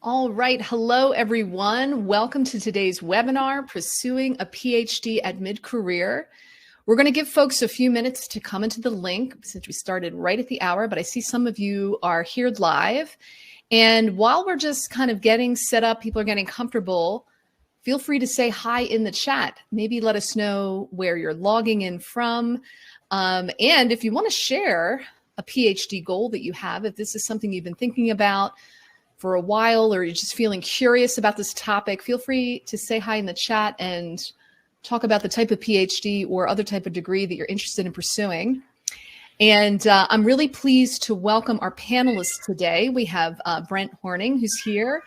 All right. Hello, everyone. Welcome to today's webinar, Pursuing a PhD at Mid-Career. We're going to give folks a few minutes to come into the link since we started right at the hour, but I see some of you are here live. And while we're just kind of getting set up, people are getting comfortable, feel free to say hi in the chat. Maybe let us know where you're logging in from. And if you want to share a PhD goal that you have, if this is something you've been thinking about for a while, or you're just feeling curious about this topic, feel free to say hi in the chat and talk about the type of PhD or other type of degree that you're interested in pursuing. And I'm really pleased to welcome our panelists today. We have Brent Horning, who's here.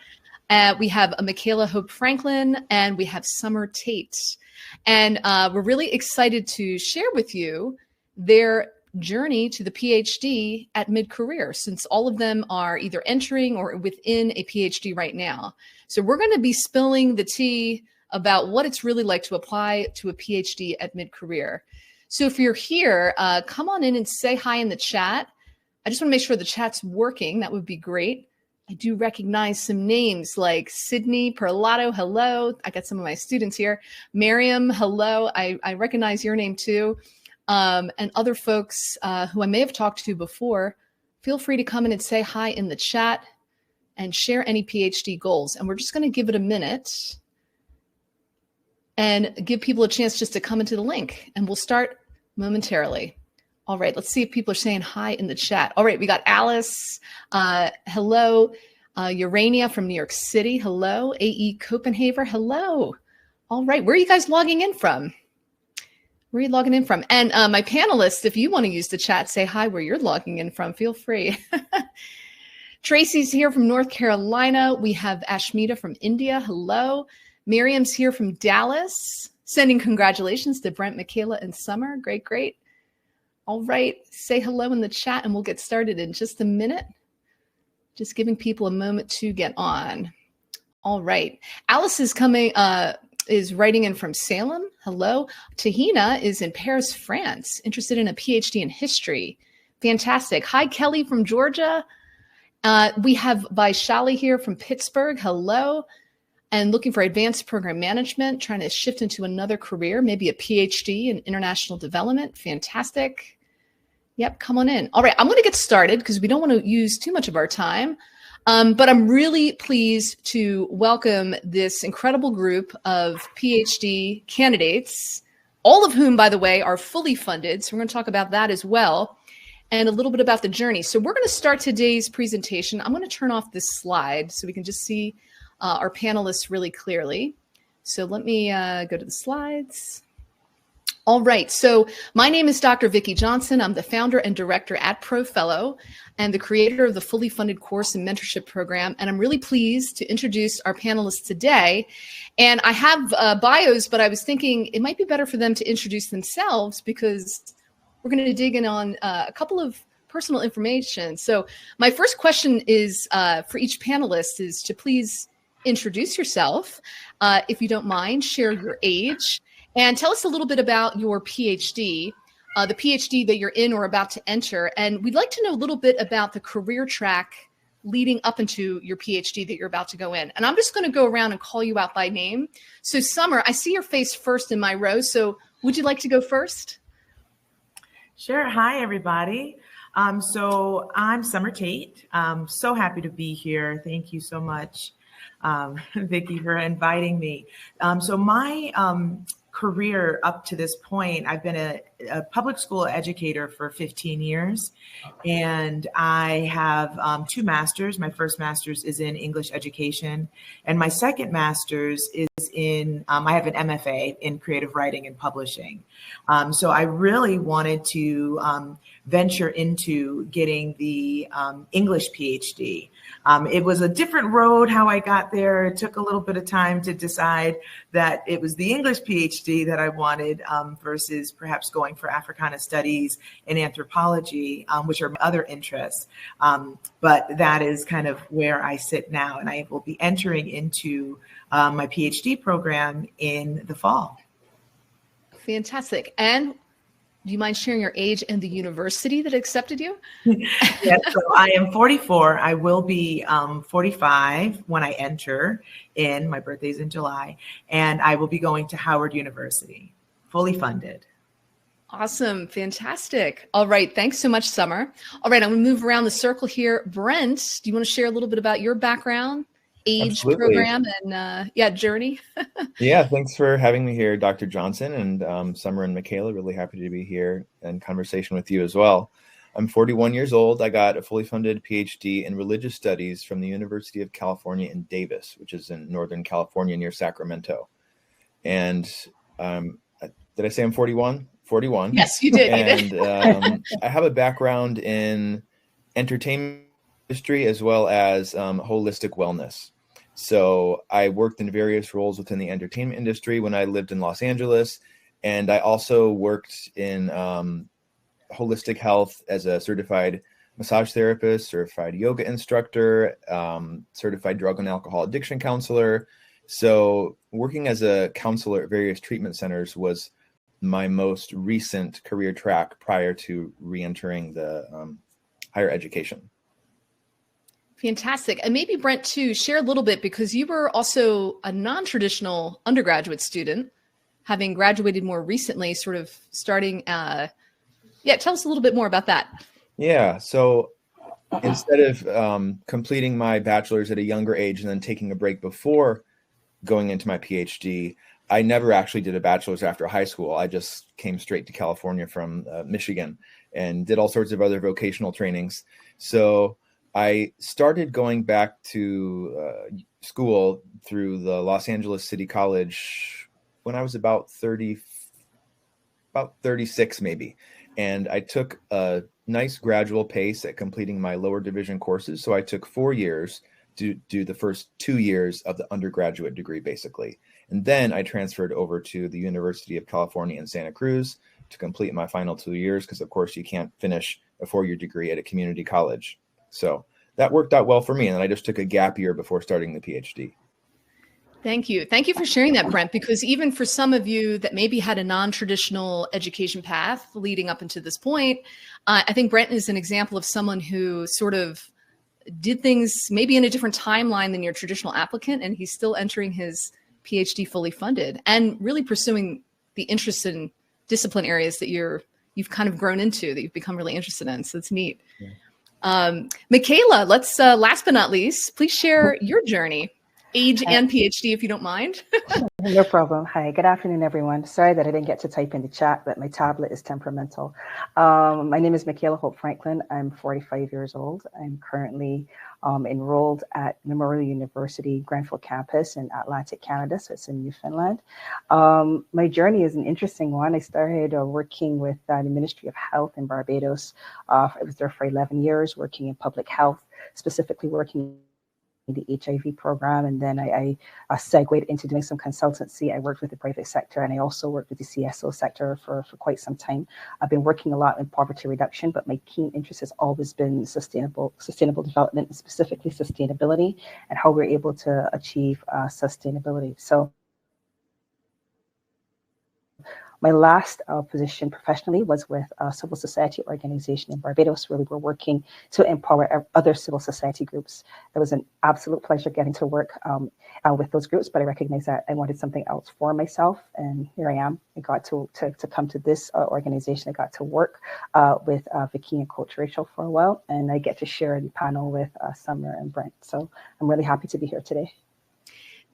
We have Mikala Hope-Franklyn, and we have Summer Tate. And we're really excited to share with you their journey to the PhD at mid-career, since all of them are either entering or within a PhD right now. So we're going to be spilling the tea about what it's really like to apply to a PhD at mid-career. So if you're here, come on in and say hi in the chat. I just want to make sure the chat's working. That would be great. I do recognize some names like Sydney Perlato, hello. I got some of my students here. Miriam, hello. I recognize your name too. And other folks who I may have talked to before, feel free to come in and say hi in the chat and share any PhD goals. And we're just going to give it a minute and give people a chance just to come into the link. And we'll start momentarily. All right, let's see if people are saying hi in the chat. All right, we got Alice. Hello. Urania from New York City. Hello. A.E. Copenhagen. Hello. All right, where are you guys logging in from? Where are you logging in from? And my panelists, if you want to use the chat, say hi where you're logging in from. Feel free. Tracy's here from North Carolina. We have Ashmita from India. Hello. Miriam's here from Dallas. Sending congratulations to Brent, Mikala, and Summer. Great, great. All right. Say hello in the chat and we'll get started in just a minute. Just giving people a moment to get on. All right. Alice is coming. Is writing in from Salem. Hello. Tahina is in Paris, France, interested in a PhD in history. Fantastic. Hi, Kelly from Georgia. We have Vaishali here from Pittsburgh. Hello. And looking for advanced program management, trying to shift into another career, maybe a PhD in international development. Fantastic. Yep, come on in. All right, I'm going to get started because we don't want to use too much of our time. But I'm really pleased to welcome this incredible group of PhD candidates, all of whom, by the way, are fully funded. So we're going to talk about that as well, and a little bit about the journey. So we're going to start today's presentation. I'm going to turn off this slide so we can just see our panelists really clearly. So let me go to the slides. All right, so my name is Dr. Vicki Johnson. I'm the founder and director at ProFellow and the creator of the fully funded course and mentorship program. And I'm really pleased to introduce our panelists today. And I have bios, but I was thinking it might be better for them to introduce themselves because we're going to dig in on a couple of personal information. So my first question is for each panelist is to please introduce yourself, if you don't mind, share your age, and tell us a little bit about your PhD, the PhD that you're in or about to enter. And we'd like to know a little bit about the career track leading up into your PhD that you're about to go in. And I'm just going to go around and call you out by name. So Summer, I see your face first in my row. So would you like to go first? Sure. Hi, everybody. So I'm Summer Tate. I'm so happy to be here. Thank you so much, Vicki, for inviting me. So my career up to this point, I've been a public school educator for 15 years, and I have two masters. My first master's is in English education, and my second master's is in, I have an MFA in creative writing and publishing. So I really wanted to venture into getting the English PhD. It was a different road how I got there. It took a little bit of time to decide that it was the English PhD that I wanted versus perhaps going for Africana studies and anthropology, which are my other interests. But that is kind of where I sit now, and I will be entering into my PhD program in the fall. Fantastic. And Do you mind sharing your age and the university that accepted you? Yes, so I am 44. I will be 45 when I enter in. My birthday's in July, and I will be going to Howard University, fully funded. Awesome. Fantastic. All right. Thanks so much, Summer. All right. I'm going to move around the circle here. Brent, do you want to share a little bit about your background, age, Absolutely. program, and journey? Yeah, thanks for having me here, Dr. Johnson, and Summer and Mikala. Really happy to be here in conversation with you as well. I'm 41 years old. I got a fully funded PhD in religious studies from the University of California in Davis, which is in Northern California near Sacramento. And did I say I'm 41? 41. Yes, you did. And I have a background in entertainment industry as well as holistic wellness. So I worked in various roles within the entertainment industry when I lived in Los Angeles. And I also worked in holistic health as a certified massage therapist, certified yoga instructor, certified drug and alcohol addiction counselor. So working as a counselor at various treatment centers was my most recent career track prior to re-entering the higher education. Fantastic. And maybe Brent too, share a little bit, because you were also a non-traditional undergraduate student, having graduated more recently, sort of starting, tell us a little bit more about that. Yeah. So instead of completing my bachelor's at a younger age and then taking a break before going into my PhD, I never actually did a bachelor's after high school. I just came straight to California from Michigan and did all sorts of other vocational trainings. So I started going back to school through the Los Angeles City College when I was about 36 maybe. And I took a nice gradual pace at completing my lower division courses. So I took 4 years to do the first 2 years of the undergraduate degree, basically. And then I transferred over to the University of California in Santa Cruz to complete my final 2 years, because of course you can't finish a 4-year degree at a community college. So that worked out well for me. And then I just took a gap year before starting the PhD. Thank you. Thank you for sharing that, Brent, because even for some of you that maybe had a non-traditional education path leading up into this point, I think Brent is an example of someone who sort of did things maybe in a different timeline than your traditional applicant, and he's still entering his PhD fully funded and really pursuing the interest in discipline areas that you've kind of grown into, that you've become really interested in. So it's neat. Yeah. Mikala, let's last but not least, please share your journey, age and PhD, if you don't mind. No problem. Hi, good afternoon, everyone. Sorry that I didn't get to type in the chat, but my tablet is temperamental. My name is Mikala Hope-Franklyn. I'm 45 years old. I'm currently enrolled at Memorial University Grenfell campus in Atlantic Canada, so it's in Newfoundland. My journey is an interesting one. I started working with the Ministry of Health in Barbados. I was there for 11 years, working in public health, specifically working the HIV program, and then I segued into doing some consultancy. I worked with the private sector, and I also worked with the CSO sector for quite some time. I've been working a lot in poverty reduction, but my keen interest has always been sustainable development, and specifically sustainability, and how we're able to achieve sustainability. So my last position professionally was with a civil society organization in Barbados, where we were working to empower other civil society groups. It was an absolute pleasure getting to work with those groups, but I recognized that I wanted something else for myself, and here I am. I got to come to this organization. I got to work with Vicki and Coach Rachel for a while, and I get to share the panel with Summer and Brent. So I'm really happy to be here today.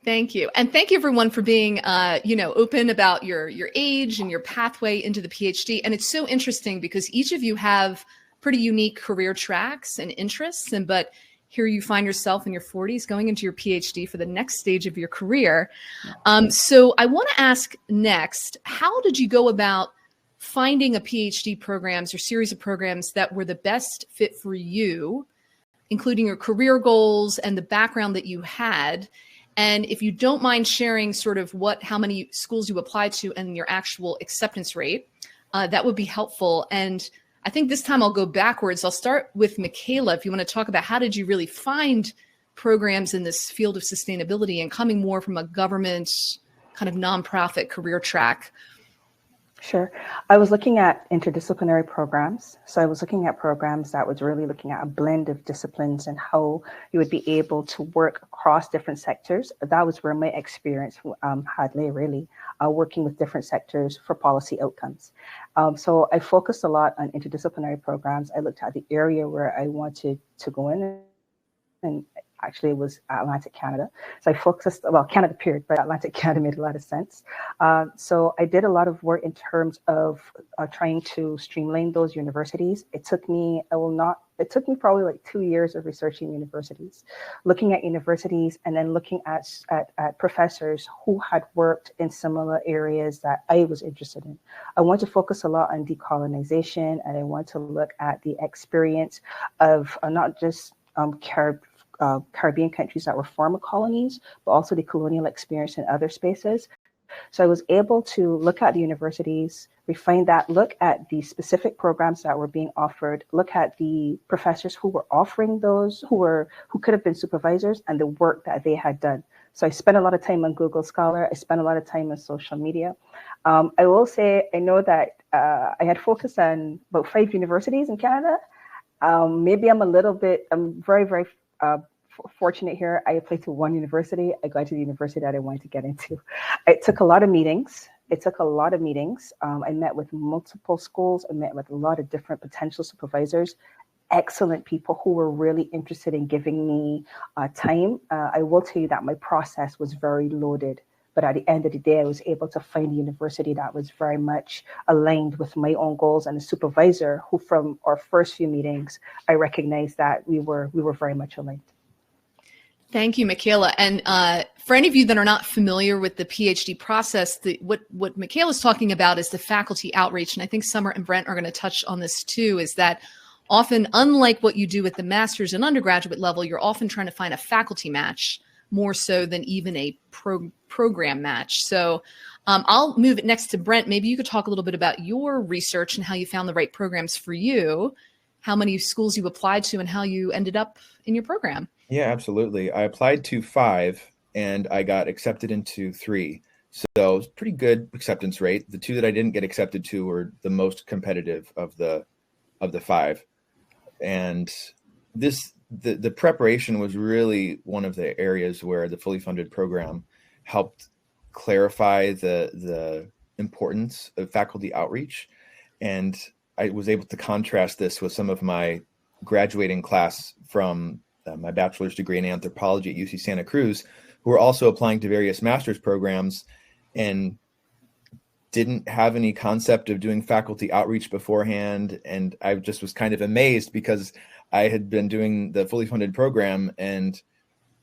Thank you. And thank you, everyone, for being, open about your age and your pathway into the PhD. And it's so interesting because each of you have pretty unique career tracks and interests. But here you find yourself in your 40s going into your PhD for the next stage of your career. So I want to ask next, how did you go about finding a PhD programs or series of programs that were the best fit for you, including your career goals and the background that you had? And if you don't mind sharing sort of how many schools you applied to and your actual acceptance rate, that would be helpful. And I think this time I'll go backwards. I'll start with Mikala. If you want to talk about how did you really find programs in this field of sustainability and coming more from a government kind of nonprofit career track? Sure. I was looking at interdisciplinary programs. So I was looking at programs that was really looking at a blend of disciplines and how you would be able to work across different sectors. That was where my experience had lay, really, working with different sectors for policy outcomes. So I focused a lot on interdisciplinary programs. I looked at the area where I wanted to go in, and actually it was Atlantic Canada. So I focused, well, Canada period, but Atlantic Canada made a lot of sense. So I did a lot of work in terms of trying to streamline those universities. It took me probably like 2 years of researching universities, looking at universities and then looking at professors who had worked in similar areas that I was interested in. I want to focus a lot on decolonization, and I want to look at the experience of not just Caribbean countries that were former colonies, but also the colonial experience in other spaces. So I was able to look at the universities, refine that, look at the specific programs that were being offered, look at the professors who were offering those, who could have been supervisors, and the work that they had done. So I spent a lot of time on Google Scholar. I spent a lot of time on social media. I will say, I know that I had focused on about 5 universities in Canada. Maybe I'm very, very fortunate here. I applied to one university. I got to the university that I wanted to get into. It took a lot of meetings. I met with multiple schools. I met with a lot of different potential supervisors, excellent people who were really interested in giving me time. I will tell you that my process was very loaded. But at the end of the day, I was able to find a university that was very much aligned with my own goals, and a supervisor who, from our first few meetings, I recognized that we were very much aligned. Thank you, Mikala. And for any of you that are not familiar with the PhD process, what Mikala is talking about is the faculty outreach. And I think Summer and Brent are going to touch on this too, is that often, unlike what you do at the master's and undergraduate level, you're often trying to find a faculty match more so than even a program match. So I'll move it next to Brent. Maybe you could talk a little bit about your research and how you found the right programs for you, how many schools you applied to, and how you ended up in your program. Yeah, absolutely. I applied to 5 and I got accepted into 3. So it was pretty good acceptance rate. The 2 that I didn't get accepted to were the most competitive of the 5. And the preparation was really one of the areas where the fully funded program helped clarify the importance of faculty outreach. And I was able to contrast this with some of my graduating class from my bachelor's degree in anthropology at UC Santa Cruz, who were also applying to various master's programs and didn't have any concept of doing faculty outreach beforehand. And I just was kind of amazed because I had been doing the fully funded program and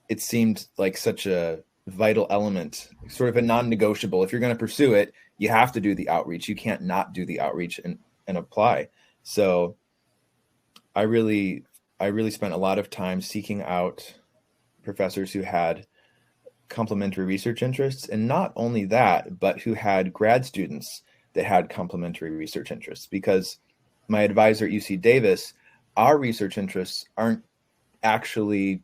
it seemed like such a vital element, sort of a non-negotiable. If you're going to pursue it, you have to do the outreach. You can't not do the outreach and apply. So I really spent a lot of time seeking out professors who had complementary research interests, and not only that, but who had grad students that had complementary research interests. Because my advisor at UC Davis, our research interests aren't actually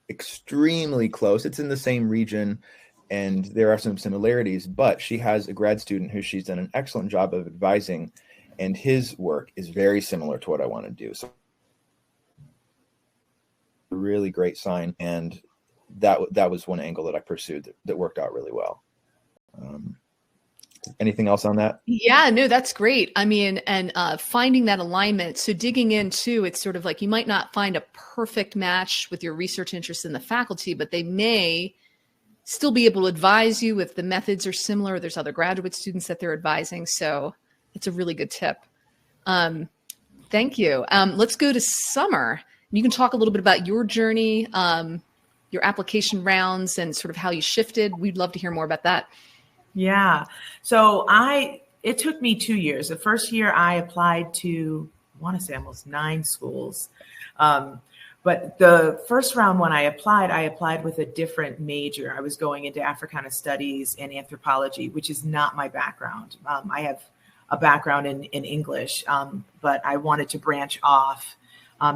extremely close. It's in the same region and there are some similarities, but she has a grad student who she's done an excellent job of advising, and his work is very similar to what I want to do. So a really great sign. And that was one angle that I pursued that worked out really well. Anything else on that? Yeah, no, that's great. I mean, and finding that alignment. So digging into, it's sort of like you might not find a perfect match with your research interests in the faculty, but they may still be able to advise you if the methods are similar. There's other graduate students that they're advising. So it's a really good tip. Thank you. Let's go to Summer. You can talk a little bit about your journey, your application rounds, and sort of how you shifted. We'd love to hear more about that. Yeah. So it took me 2 years. The first year I applied to, I want to say almost 9 schools. But the first round when I applied with a different major. I was going into Africana Studies and anthropology, which is not my background. I have a background in English, but I wanted to branch off.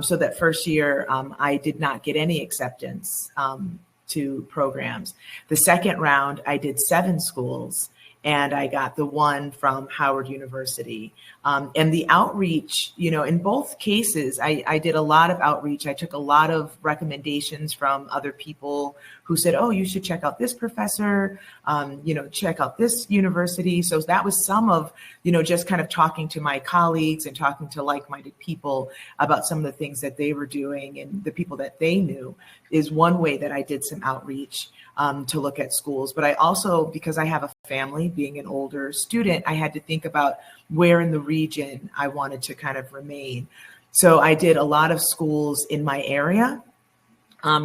So that first year, I did not get any acceptance to programs. The second round, I did 7 schools, and I got the one from Howard University. And the outreach, in both cases, I did a lot of outreach. I took a lot of recommendations from other people who said, oh, you should check out this professor, check out this university. So that was some of, just kind of talking to my colleagues and talking to like-minded people about some of the things that they were doing and the people that they knew is one way that I did some outreach to look at schools. But I also, because I have a family, being an older student, I had to think about where in the region I wanted to kind of remain. So I did a lot of schools in my area.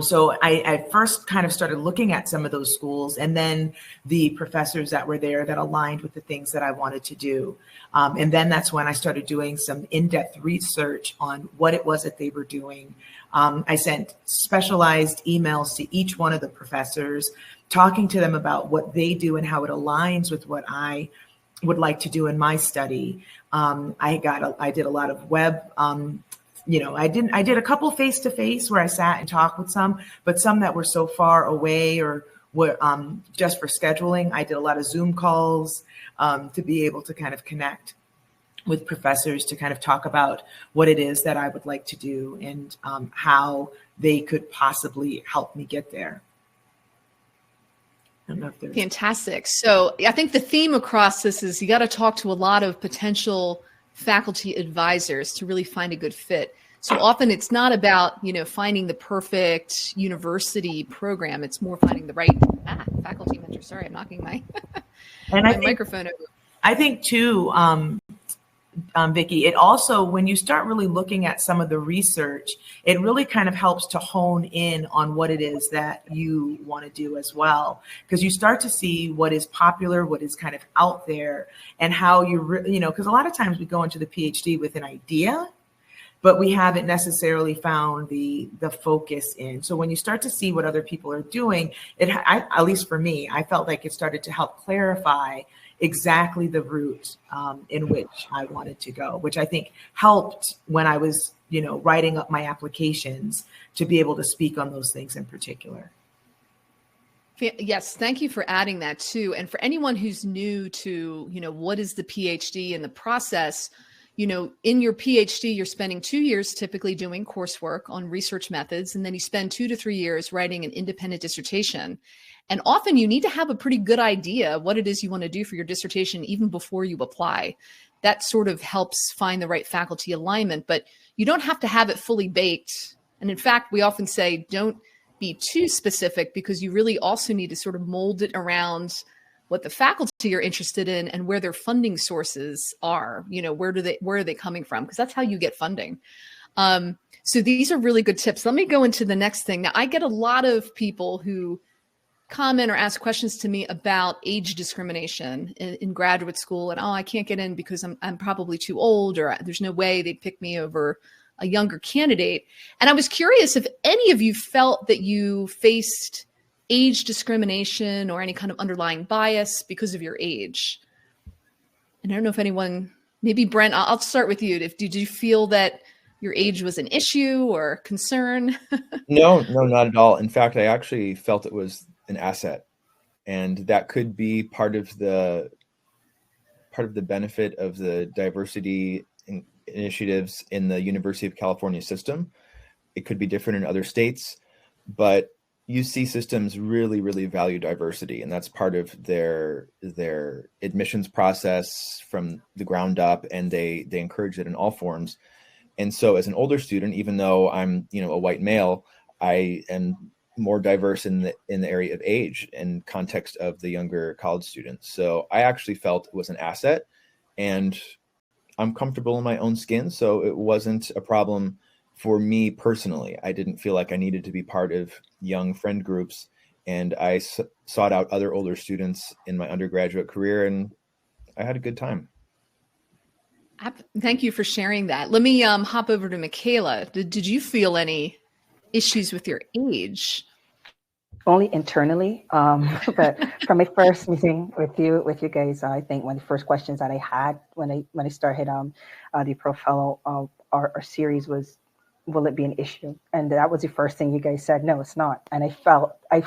So I first kind of started looking at some of those schools and then the professors that were there that aligned with the things that I wanted to do. And then that's when I started doing some in-depth research on what it was that they were doing. I sent specialized emails to each one of the professors, talking to them about what they do and how it aligns with what I would like to do in my study. I did a lot of web, I did a couple face-to-face where I sat and talked with some, but some that were so far away or were just for scheduling. I did a lot of Zoom calls to be able to kind of connect with professors to kind of talk about what it is that I would like to do and how they could possibly help me get there. I don't know if there's... Fantastic. So I think the theme across this is you got to talk to a lot of potential faculty advisors to really find a good fit. So often it's not about, finding the perfect university program. It's more finding the right faculty mentor. Sorry, I'm knocking my, microphone over. I think too, Vicki, it also, when you start really looking at some of the research, it really kind of helps to hone in on what it is that you want to do as well. Because you start to see what is popular, what is kind of out there, and how because a lot of times we go into the PhD with an idea, but we haven't necessarily found the focus in. So when you start to see what other people are doing, at least for me, I felt like it started to help clarify exactly the route in which I wanted to go, which I think helped when I was, writing up my applications to be able to speak on those things in particular. Yes, thank you for adding that too. And for anyone who's new to, what is the PhD and the process, in your PhD, you're spending 2 years typically doing coursework on research methods, and then you spend 2 to 3 years writing an independent dissertation. And often you need to have a pretty good idea what it is you want to do for your dissertation even before you apply. That sort of helps find the right faculty alignment, but you don't have to have it fully baked. And in fact, we often say don't be too specific because you really also need to sort of mold it around what the faculty are interested in and where their funding sources are. Where are they coming from? Because that's how you get funding. So these are really good tips. Let me go into the next thing. Now, I get a lot of people who comment or ask questions to me about age discrimination in graduate school. And, I can't get in because I'm probably too old, or there's no way they'd pick me over a younger candidate. And I was curious if any of you felt that you faced age discrimination or any kind of underlying bias because of your age. And I don't know if anyone, maybe Brent, I'll start with you. Did you feel that your age was an issue or concern? No, not at all. In fact, I actually felt it was an asset, and that could be part of the benefit of the diversity initiatives in the University of California system. It could be different in other states, but UC systems really, really value diversity, and that's part of their admissions process from the ground up, and they encourage it in all forms. And so as an older student, even though I'm a white male, I am more diverse in the area of age and context of the younger college students. So I actually felt it was an asset, and I'm comfortable in my own skin. So it wasn't a problem for me personally. I didn't feel like I needed to be part of young friend groups, and I sought out other older students in my undergraduate career, and I had a good time. Thank you for sharing that. Let me hop over to Mikala. Did you feel any issues with your age? Only internally, but from my first meeting with you guys, I think one of the first questions that I had when I started the ProFellow our series was, will it be an issue? And that was the first thing you guys said. No, it's not. And I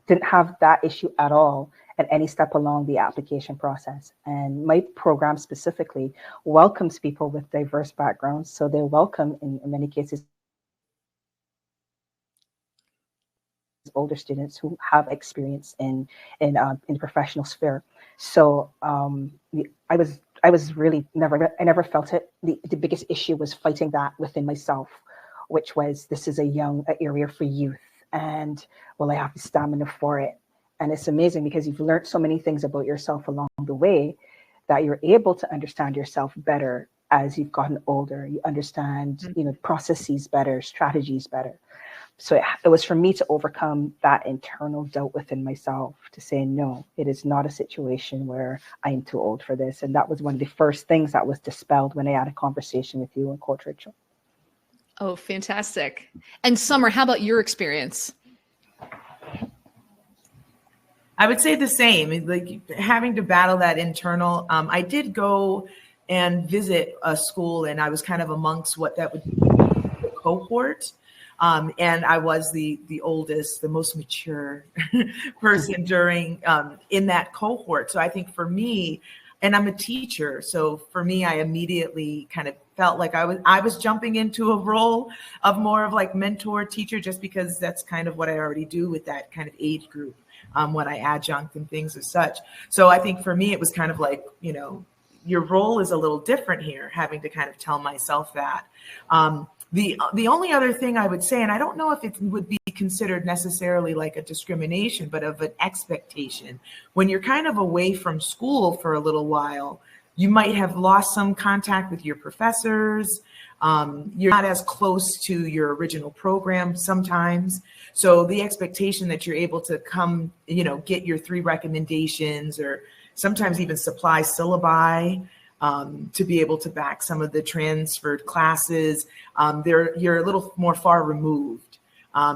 didn't have that issue at all at any step along the application process. And my program specifically welcomes people with diverse backgrounds. So they welcome, in many cases, older students who have experience in the professional sphere. So I was really I never felt it. The biggest issue was fighting that within myself, which was, this is a area for youth, and will I have the stamina for it? And it's amazing because you've learned so many things about yourself along the way that you're able to understand yourself better as you've gotten older. You understand, processes better, strategies better. So it was for me to overcome that internal doubt within myself to say, no, it is not a situation where I am too old for this. And that was one of the first things that was dispelled when I had a conversation with you and Coach Rachel. Oh, fantastic. And Summer, how about your experience? I would say the same, like having to battle that internal. I did go and visit a school, and I was kind of amongst what that would be the cohort. And I was the oldest, the most mature person in that cohort. So I think for me, and I'm a teacher, so for me, I immediately kind of felt like I was jumping into a role of more of like mentor teacher, just because that's kind of what I already do with that kind of age group when I adjunct and things as such. So I think for me, it was kind of like, your role is a little different here, having to kind of tell myself that. The only other thing I would say, and I don't know if it would be considered necessarily like a discrimination, but of an expectation. When you're kind of away from school for a little while, you might have lost some contact with your professors. You're not as close to your original program sometimes. So the expectation that you're able to come, get your 3 recommendations, or sometimes even supply syllabi, to be able to back some of the transferred classes, you're a little more far removed.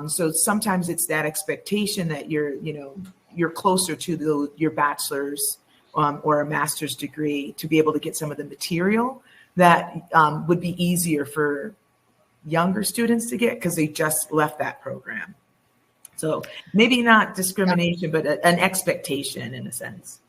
So sometimes it's that expectation that you're closer to your bachelor's or a master's degree to be able to get some of the material that would be easier for younger students to get because they just left that program. So maybe not discrimination, but an expectation in a sense.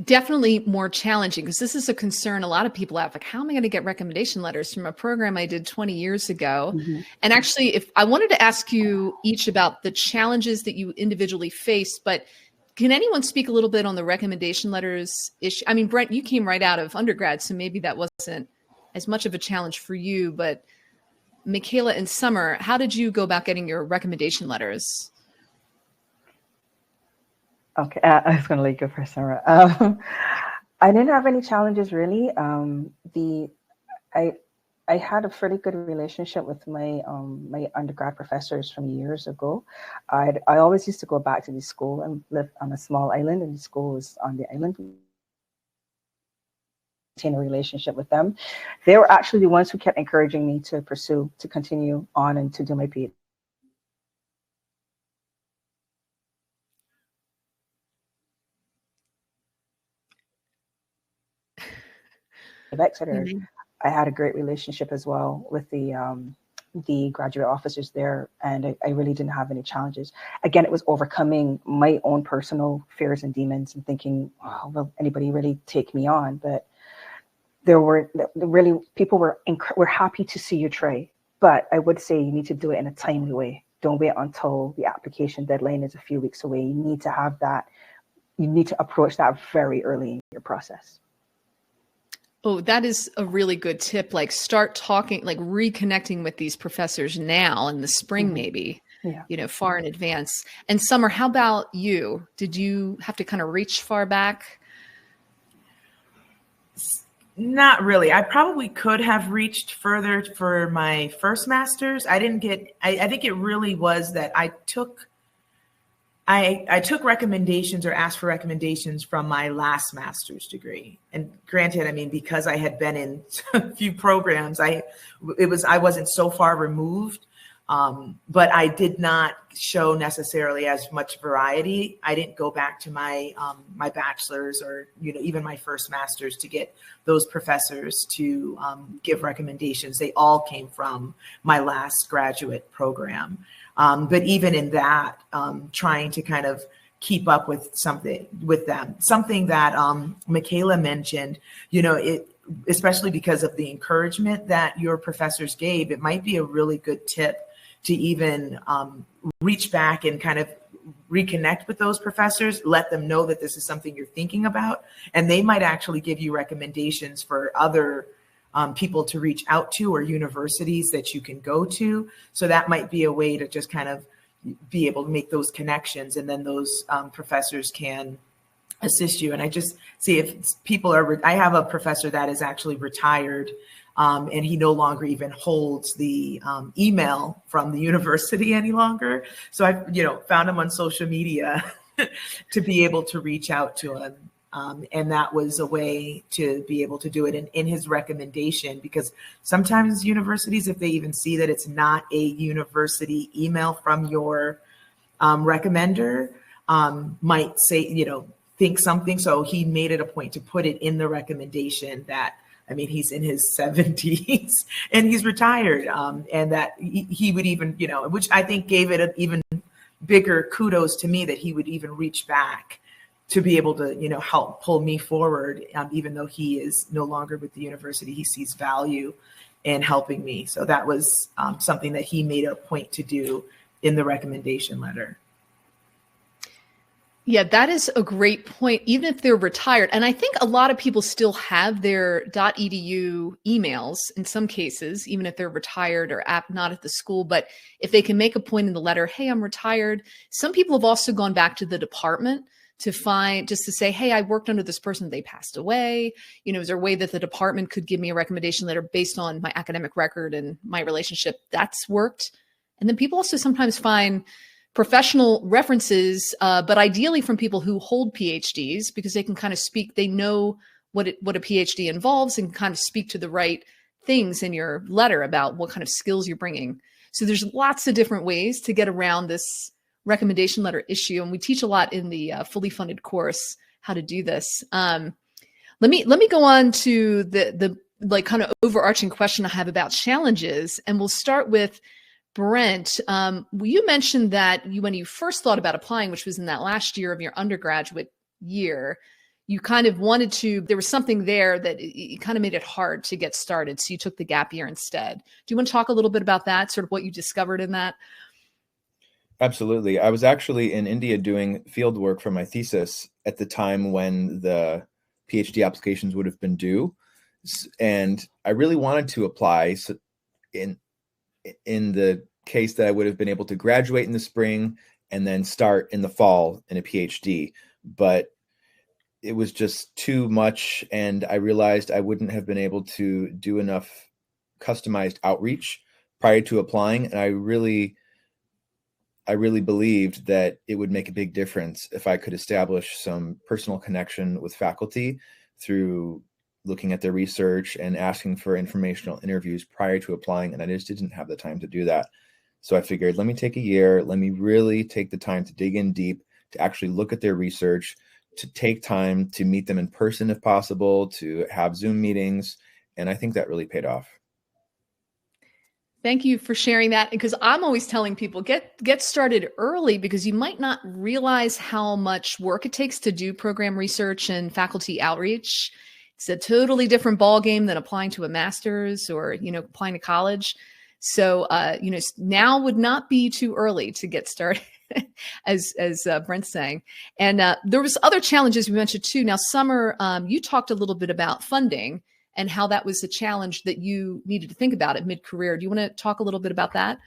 Definitely more challenging, because this is a concern a lot of people have. Like, how am I going to get recommendation letters from a program I did 20 years ago? Mm-hmm. And actually, if I wanted to ask you each about the challenges that you individually face, but can anyone speak a little bit on the recommendation letters issue? I mean, Brent, you came right out of undergrad, so maybe that wasn't as much of a challenge for you, but Mikala and Summer, how did you go about getting your recommendation letters? Okay, I was going to let you go first, Summer. I didn't have any challenges really. I had a pretty good relationship with my my undergrad professors from years ago. I always used to go back to the school and live on a small island, and the school was on the island. Maintain a relationship with them. They were actually the ones who kept encouraging me to continue on and to do my PhD. Of Exeter, mm-hmm. I had a great relationship as well with the graduate officers there, and I really didn't have any challenges. Again, it was overcoming my own personal fears and demons and thinking, oh, will anybody really take me on? But there were really people were happy to see you try, but I would say you need to do it in a timely way. Don't wait until the application deadline is a few weeks away. You need to have that. You need to approach that very early in your process. Oh, that is a really good tip. Like, start talking, like reconnecting with these professors now in the spring, mm-hmm. maybe, far in advance. And Summer, how about you? Did you have to kind of reach far back? Not really. I probably could have reached further for my first master's. I didn't get, I think it really was that I took recommendations or asked for recommendations from my last master's degree. And granted, I mean, because I had been in a few programs, I wasn't so far removed. But I did not show necessarily as much variety. I didn't go back to my my bachelor's or even my first master's to get those professors to give recommendations. They all came from my last graduate program. But even in that, trying to kind of keep up with something with them, something that Mikala mentioned, especially because of the encouragement that your professors gave, it might be a really good tip to even reach back and kind of reconnect with those professors, let them know that this is something you're thinking about, and they might actually give you recommendations for other people to reach out to or universities that you can go to. So that might be a way to just kind of be able to make those connections, and then those professors can assist you. And I just see if people are, I have a professor that is actually retired, and he no longer even holds the email from the university any longer. So I, found him on social media to be able to reach out to him. And that was a way to be able to do it in his recommendation, because sometimes universities, if they even see that it's not a university email from your recommender, might say, think something. So he made it a point to put it in the recommendation that, he's in his 70s and he's retired, and that he would even, which I think gave it an even bigger kudos to me, that he would even reach back to be able to, help pull me forward, even though he is no longer with the university. He sees value in helping me. So that was something that he made a point to do in the recommendation letter. Yeah, that is a great point, even if they're retired. And I think a lot of people still have their .edu emails in some cases, even if they're retired or not at the school. But if they can make a point in the letter, hey, I'm retired. Some people have also gone back to the department to find, just to say, hey, I worked under this person, they passed away. Is there a way that the department could give me a recommendation letter based on my academic record and my relationship? That's worked. And then people also sometimes find professional references, but ideally from people who hold PhDs, because they can kind of speak, they know what a PhD involves, and kind of speak to the right things in your letter about what kind of skills you're bringing. So there's lots of different ways to get around this recommendation letter issue. And we teach a lot in the fully funded course how to do this. Let me go on to the like kind of overarching question I have about challenges. And we'll start with Brent. You mentioned that when you first thought about applying, which was in that last year of your undergraduate year, you kind of wanted to, there was something there that it kind of made it hard to get started. So you took the gap year instead. Do you want to talk a little bit about that, sort of what you discovered in that? Absolutely. I was actually in India doing field work for my thesis at the time when the PhD applications would have been due. And I really wanted to apply in the case that I would have been able to graduate in the spring and then start in the fall in a PhD. But it was just too much. And I realized I wouldn't have been able to do enough customized outreach prior to applying. And I really believed that it would make a big difference if I could establish some personal connection with faculty through looking at their research and asking for informational interviews prior to applying. And I just didn't have the time to do that. So I figured, let me take a year, let me really take the time to dig in deep, to actually look at their research, to take time to meet them in person if possible, to have Zoom meetings. And I think that really paid off. Thank you for sharing that, because I'm always telling people get started early, because you might not realize how much work it takes to do program research and faculty outreach. It's a totally different ballgame than applying to a master's or, applying to college. So, now would not be too early to get started, as Brent's saying. And there was other challenges we mentioned too. Now, Summer, you talked a little bit about funding and how that was a challenge that you needed to think about at mid-career. Do you want to talk a little bit about that?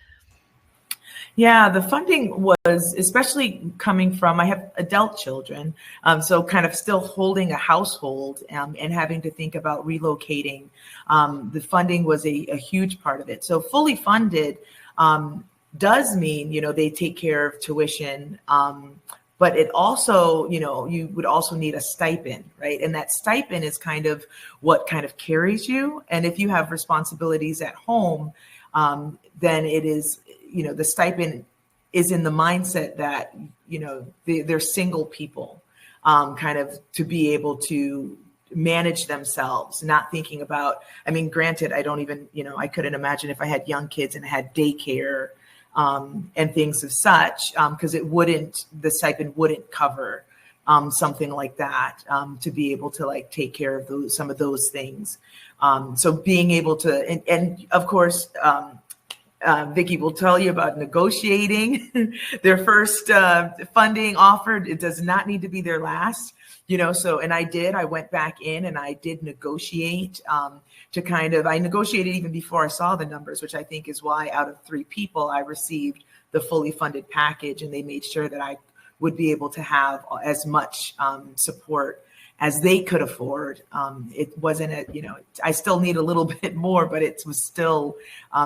Yeah, the funding was, especially coming from, I have adult children, so kind of still holding a household and having to think about relocating. The funding was a huge part of it. So fully funded does mean, they take care of tuition, but it also, you would also need a stipend, right? And that stipend is kind of what kind of carries you. And if you have responsibilities at home, then it is, the stipend is in the mindset that, they're single people, kind of to be able to manage themselves, not thinking about, granted, I don't even, I couldn't imagine if I had young kids and had daycare and things of such, because the stipend wouldn't cover something like that, to be able to like take care of some of those things. So being able to, and of course, Vicki will tell you about negotiating their first funding offered. It does not need to be their last, so, and I went back in and I did negotiate I negotiated even before I saw the numbers, which I think is why out of 3 people, I received the fully funded package, and they made sure that I would be able to have as much support as they could afford. It wasn't I still need a little bit more, but it was still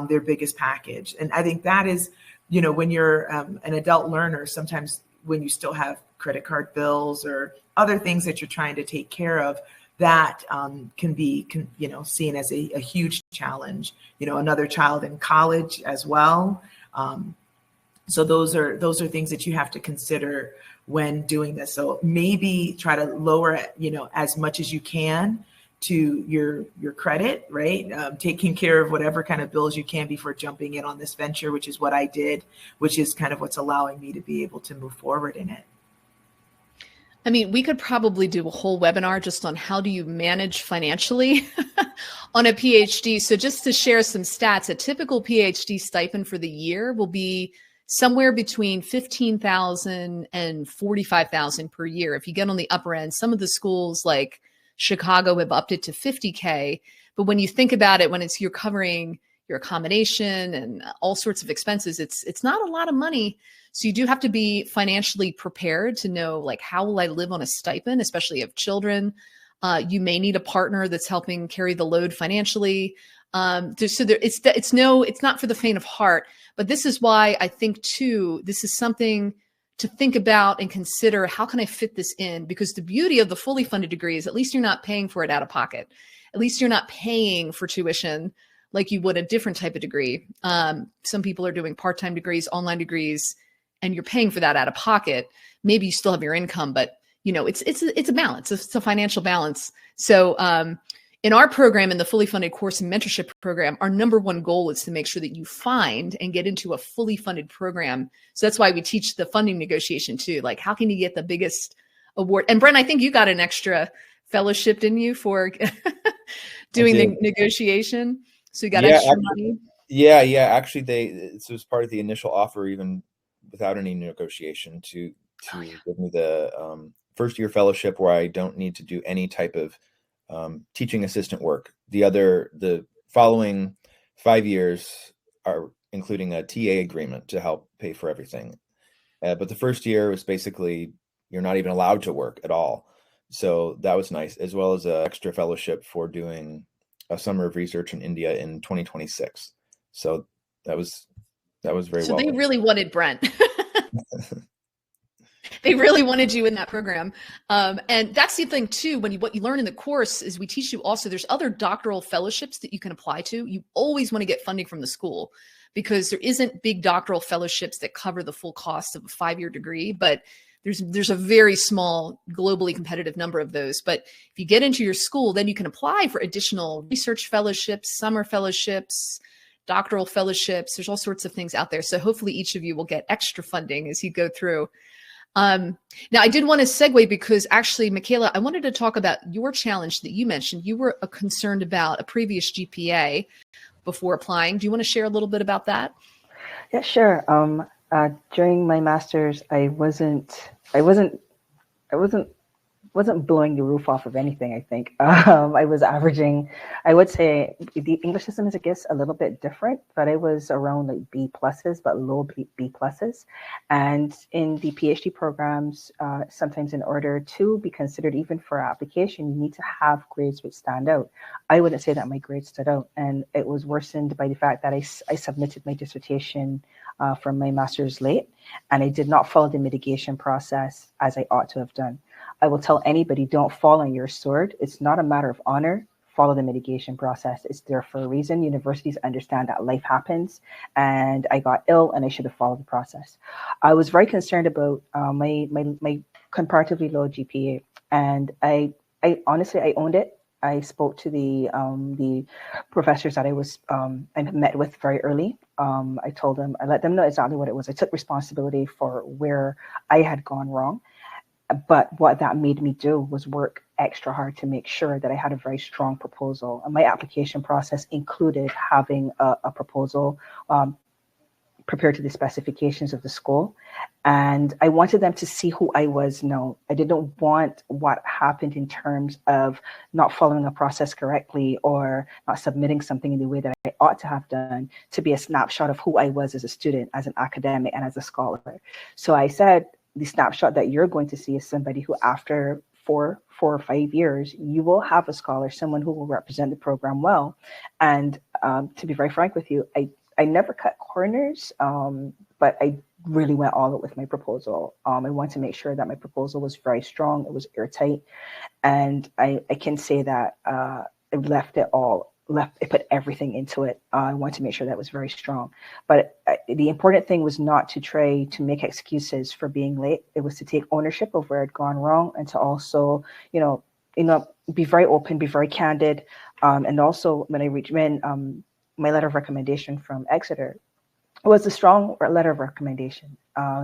their biggest package. And I think that is, when you're an adult learner, sometimes when you still have credit card bills or other things that you're trying to take care of, that can be, seen as a huge challenge, another child in college as well. So those are things that you have to consider when doing this. So maybe try to lower it, as much as you can to your credit, right? Taking care of whatever kind of bills you can before jumping in on this venture, which is what I did, which is kind of what's allowing me to be able to move forward in it. We could probably do a whole webinar just on how do you manage financially on a PhD. So just to share some stats, a typical PhD stipend for the year will be somewhere between $15,000 and $45,000 per year. If you get on the upper end, some of the schools like Chicago have upped it to $50K. But when you think about it, when you're covering your accommodation and all sorts of expenses, it's not a lot of money. So you do have to be financially prepared to know, like, how will I live on a stipend, especially if you have children. You may need a partner that's helping carry the load financially. It's not for the faint of heart, but this is why I think too, this is something to think about and consider. How can I fit this in? Because the beauty of the fully funded degree is at least you're not paying for it out of pocket. At least you're not paying for tuition like you would a different type of degree. Some people are doing part-time degrees, online degrees, and you're paying for that out of pocket. Maybe you still have your income, but it's a balance. It's a financial balance. So in our program, in the fully funded course and mentorship program, our number one goal is to make sure that you find and get into a fully funded program. So that's why we teach the funding negotiation too. Like, how can you get the biggest award? And Brent, I think you got an extra fellowship, didn't you, for doing the negotiation? So you got extra money? Yeah. Actually, this was part of the initial offer, even without any negotiation, to give me the first year fellowship where I don't need to do any type of teaching assistant work. The following 5 years are including a TA agreement to help pay for everything. But the first year was basically, you're not even allowed to work at all. So that was nice, as well as an extra fellowship for doing a summer of research in India in 2026. So that was very well. So they really wanted Brent. They really wanted you in that program. And that's the thing too, what you learn in the course is we teach you also, there's other doctoral fellowships that you can apply to. You always want to get funding from the school, because there isn't big doctoral fellowships that cover the full cost of a 5-year degree, but there's a very small, globally competitive number of those. But if you get into your school, then you can apply for additional research fellowships, summer fellowships, doctoral fellowships. There's all sorts of things out there. So hopefully each of you will get extra funding as you go through. Now, I did want to segue, because actually, Mikala, I wanted to talk about your challenge that you mentioned. You were concerned about a previous GPA before applying. Do you want to share a little bit about that? Yeah, sure. During my master's, I wasn't blowing the roof off of anything, I think. I was averaging, I would say the English system is, I guess, a little bit different, but I was around like B pluses, but low B pluses. And in the PhD programs, sometimes in order to be considered even for application, you need to have grades which stand out. I wouldn't say that my grades stood out. And it was worsened by the fact that I submitted my dissertation from my master's late, and I did not follow the mitigation process as I ought to have done. I will tell anybody, don't fall on your sword. It's not a matter of honor follow the mitigation process. It's there for a reason. Universities understand that life happens, and I got ill and I should have followed the process. I was very concerned about my comparatively low GPA, and I honestly, I owned it. I spoke to the professors that I met with very early. I told them, I let them know exactly what it was. I took responsibility for where I had gone wrong. But what that made me do was work extra hard to make sure that I had a very strong proposal. And my application process included having a proposal prepared to the specifications of the school. And I wanted them to see who I was now. I didn't want what happened in terms of not following a process correctly or not submitting something in the way that I ought to have done to be a snapshot of who I was as a student, as an academic, and as a scholar. So I said, the snapshot that you're going to see is somebody who, after four or 5 years, you will have a scholar, someone who will represent the program well. And to be very frank with you, I never cut corners, but I really went all out with my proposal. I wanted to make sure that my proposal was very strong, it was airtight, and I can say that I put everything into it. I wanted to make sure that was very strong. But the important thing was not to try to make excuses for being late. It was to take ownership of where I'd gone wrong, and to also, be very open, be very candid. And also when I reached my letter of recommendation from Exeter was a strong letter of recommendation.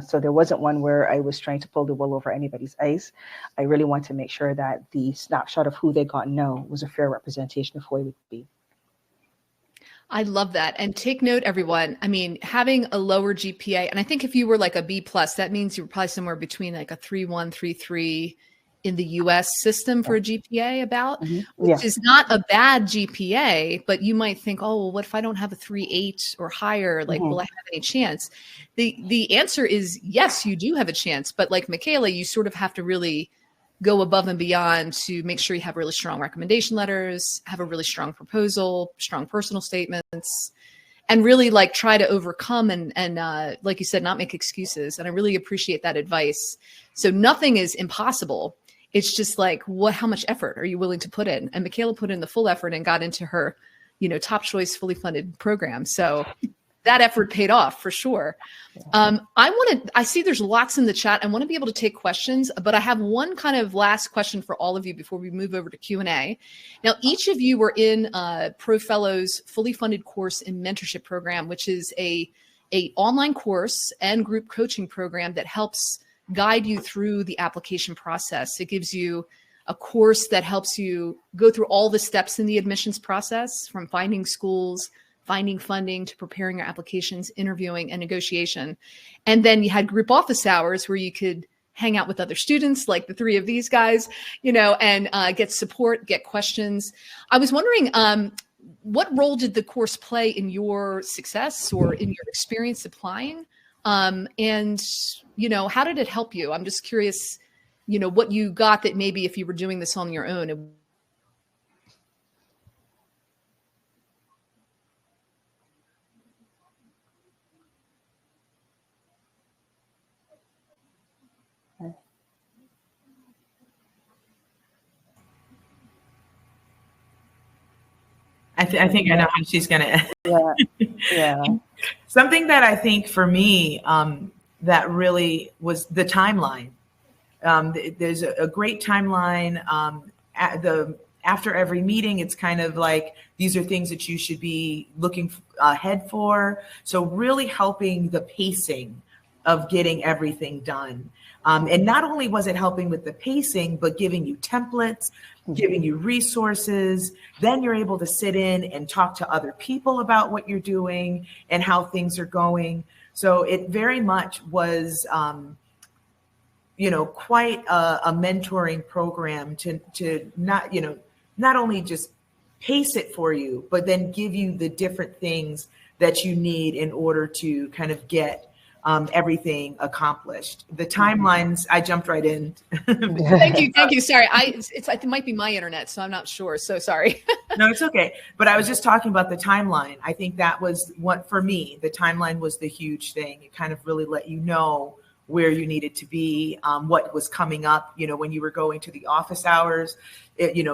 So there wasn't one where I was trying to pull the wool over anybody's eyes. I really want to make sure that the snapshot of who they got know was a fair representation of who I would be. I love that. And take note, everyone. I mean, having a lower GPA, and I think if you were like a B+, that means you were probably somewhere between like a 3.1, 3.3 in the US system for a GPA about, which is not a bad GPA, but you might think, oh, well, what if I don't have a 3.8 or higher? Like, will I have any chance? The answer is yes, you do have a chance. But like Mikala, you sort of have to really go above and beyond to make sure you have really strong recommendation letters, have a really strong proposal, strong personal statements, and really like try to overcome and like you said, not make excuses. And I really appreciate that advice. So nothing is impossible. It's just like, how much effort are you willing to put in? And Mikala put in the full effort and got into her, top choice, fully funded program. So that effort paid off for sure. I see there's lots in the chat. I want to be able to take questions, but I have one kind of last question for all of you before we move over to Q&A. Now, each of you were in ProFellow's fully funded course in mentorship program, which is a online course and group coaching program that helps guide you through the application process. It gives you a course that helps you go through all the steps in the admissions process, from finding schools, finding funding, to preparing your applications, interviewing, and negotiation. And then you had group office hours where you could hang out with other students, like the three of these guys, and get support, get questions. I was wondering, what role did the course play in your success or in your experience applying? And how did it help you? I'm just curious, what you got that maybe if you were doing this on your own, I think I know how she's going to. Yeah. Something that I think for me that really was the timeline. There's a great timeline. After every meeting, it's kind of like, these are things that you should be looking ahead for. So really helping the pacing of getting everything done. And not only was it helping with the pacing, but giving you templates, giving you resources. Then you're able to sit in and talk to other people about what you're doing and how things are going. So it very much was, quite a mentoring program to not only just pace it for you, but then give you the different things that you need in order to kind of get everything accomplished. The timelines, I jumped right in. Thank you. Sorry, it might be my internet, so I'm not sure. So sorry. No, it's okay. But I was just talking about the timeline. I think that was what, for me, the timeline was the huge thing. It kind of really let you know where you needed to be, what was coming up, when you were going to the office hours,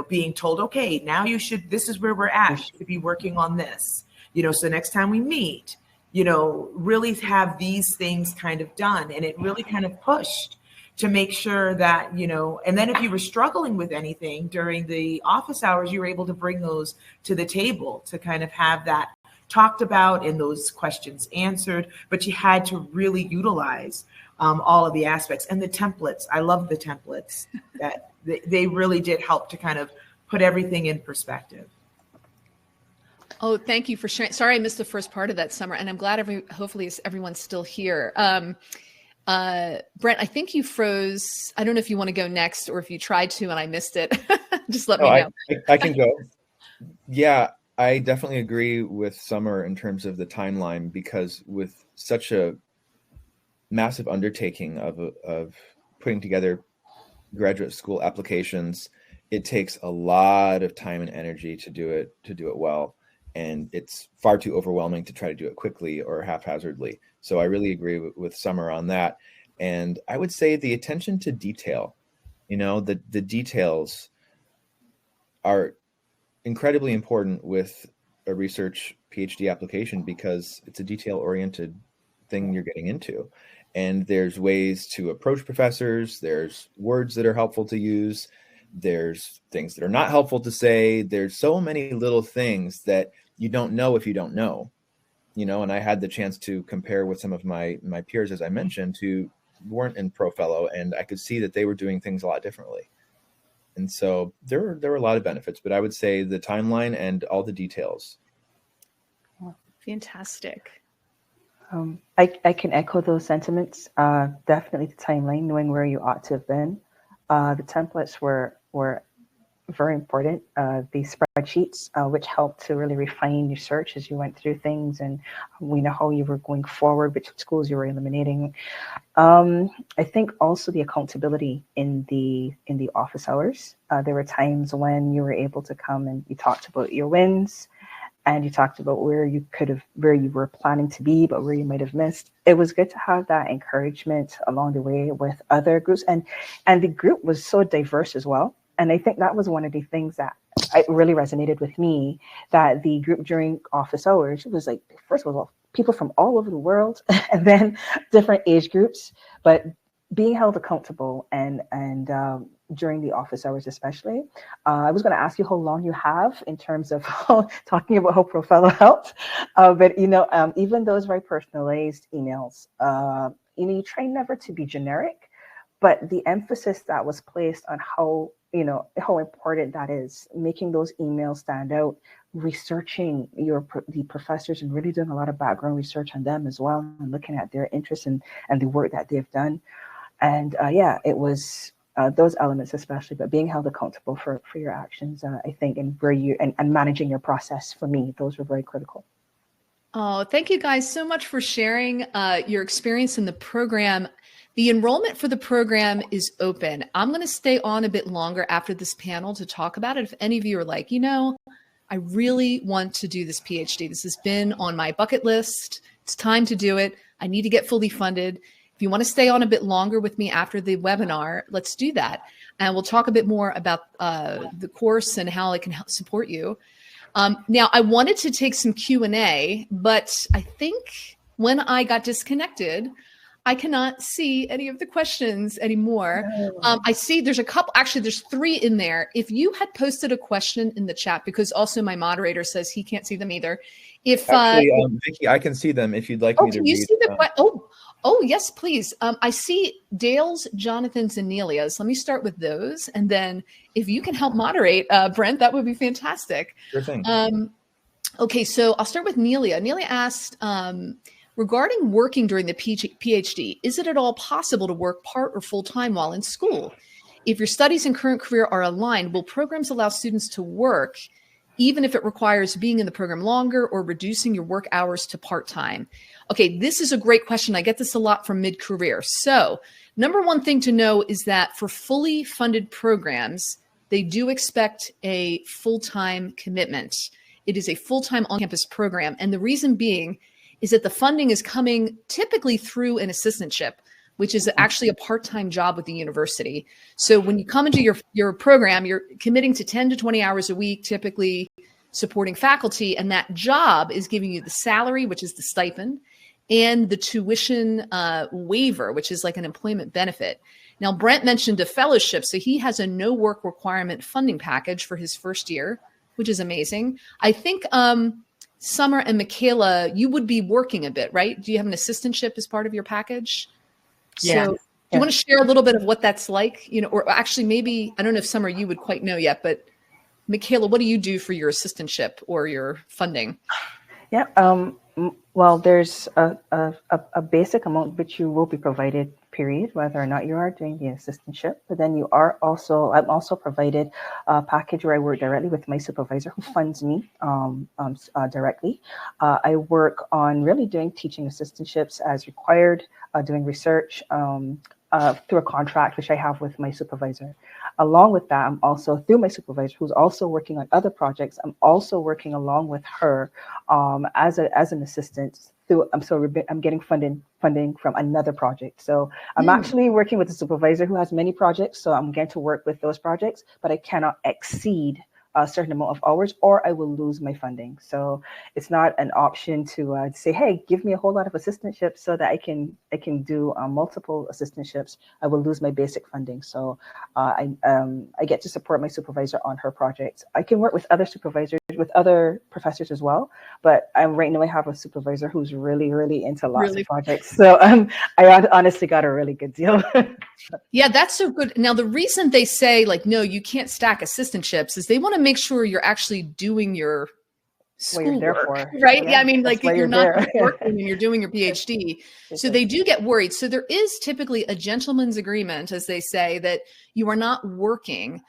being told, okay, now this is where we're at, you should be working on this, so next time we meet, really have these things kind of done. And it really kind of pushed to make sure that, and then if you were struggling with anything during the office hours, you were able to bring those to the table to kind of have that talked about and those questions answered, but you had to really utilize all of the aspects and the templates. I love the templates that they really did help to kind of put everything in perspective. Oh, thank you for sharing. Sorry, I missed the first part of that, Summer, and I'm glad hopefully everyone's still here. Brent, I think you froze. I don't know if you want to go next or if you tried to and I missed it. Just let me know. I can go. Yeah, I definitely agree with Summer in terms of the timeline, because with such a massive undertaking of putting together graduate school applications, it takes a lot of time and energy to do it well. And it's far too overwhelming to try to do it quickly or haphazardly. So I really agree with Summer on that. And I would say the attention to detail, the details are incredibly important with a research PhD application, because it's a detail-oriented thing you're getting into. And there's ways to approach professors. There's words that are helpful to use. There's things that are not helpful to say. There's so many little things that you don't know if you don't know, and I had the chance to compare with some of my peers, as I mentioned, who weren't in ProFellow, and I could see that they were doing things a lot differently. And so there were a lot of benefits, but I would say the timeline and all the details. Fantastic. I can echo those sentiments. Definitely the timeline, knowing where you ought to have been. The templates were very important. The spreadsheets, which helped to really refine your search as you went through things, and we know how you were going forward, which schools you were eliminating. I think also the accountability in the office hours. There were times when you were able to come and you talked about your wins, and you talked about where you were planning to be, but where you might have missed. It was good to have that encouragement along the way with other groups, and the group was so diverse as well. And I think that was one of the things that really resonated with me, that the group during office hours, it was like, first of all, people from all over the world, and then different age groups, but being held accountable and during the office hours especially. I was going to ask you how long you have in terms of talking about how ProFellow helped, but even those very personalized emails, you try never to be generic, but the emphasis that was placed on how important that is, making those emails stand out, researching the professors and really doing a lot of background research on them as well, and looking at their interests and the work that they've done. And it was those elements especially, but being held accountable for your actions, I think, and where you and managing your process, for me, those were very critical. Oh, thank you guys so much for sharing your experience in the program. The enrollment for the program is open. I'm going to stay on a bit longer after this panel to talk about it. If any of you are like, I really want to do this PhD. This has been on my bucket list. It's time to do it. I need to get fully funded. If you want to stay on a bit longer with me after the webinar, let's do that. And we'll talk a bit more about the course and how it can help support you. Now, I wanted to take some Q&A, but I think when I got disconnected, I cannot see any of the questions anymore. I see there's a couple, actually there's 3 in there. If you had posted a question in the chat, because also my moderator says he can't see them either. Actually, Vicki, I can see them if you'd like me to read. Can you see the Oh, yes, please. I see Dale's, Jonathan's, and Nelia's. Let me start with those. And then if you can help moderate, Brent, that would be fantastic. Sure thing. Okay, so I'll start with Nelia. Nelia asked, regarding working during the PhD, is it at all possible to work part or full-time while in school? If your studies and current career are aligned, will programs allow students to work even if it requires being in the program longer or reducing your work hours to part-time? Okay, this is a great question. I get this a lot from mid-career. So number one thing to know is that for fully funded programs, they do expect a full-time commitment. It is a full-time on-campus program. And the reason being is that the funding is coming typically through an assistantship, which is actually a part-time job with the university. So when you come into your program, you're committing to 10 to 20 hours a week, typically supporting faculty, and that job is giving you the salary, which is the stipend, and the tuition waiver, which is like an employment benefit. Now, Brent mentioned a fellowship, so he has a no work requirement funding package for his first year, which is amazing. I think Summer and Mikala, you would be working a bit, right? Do you have an assistantship as part of your package? Yeah. So do you want to share a little bit of what that's like? You know, or actually maybe, I don't know if Summer, you would quite know yet, but Mikala, what do you do for your assistantship or your funding? Yeah. Well, there's a basic amount which you will be provided, period, whether or not you are doing the assistantship. But then I'm also provided a package where I work directly with my supervisor who funds me directly. I work on really doing teaching assistantships as required, doing research through a contract which I have with my supervisor. Along with that, I'm also, through my supervisor, who's also working on other projects, I'm also working along with her as an assistant. I'm getting funding from another project. So I'm actually working with a supervisor who has many projects. So I'm getting to work with those projects, but I cannot exceed a certain amount of hours or I will lose my funding. So it's not an option to say, hey, give me a whole lot of assistantships so that I can do multiple assistantships. I will lose my basic funding. So I get to support my supervisor on her projects. I can work with other supervisors, with other professors as well, but right now I have a supervisor who's really, really into lots of projects. So I honestly got a really good deal. Yeah, that's so good. Now, the reason they say like, no, you can't stack assistantships is they want to make sure you're actually doing your schoolwork, right? Yeah, I mean, like you're not working and you're doing your PhD. So they do get worried. So there is typically a gentleman's agreement, as they say, that you are not working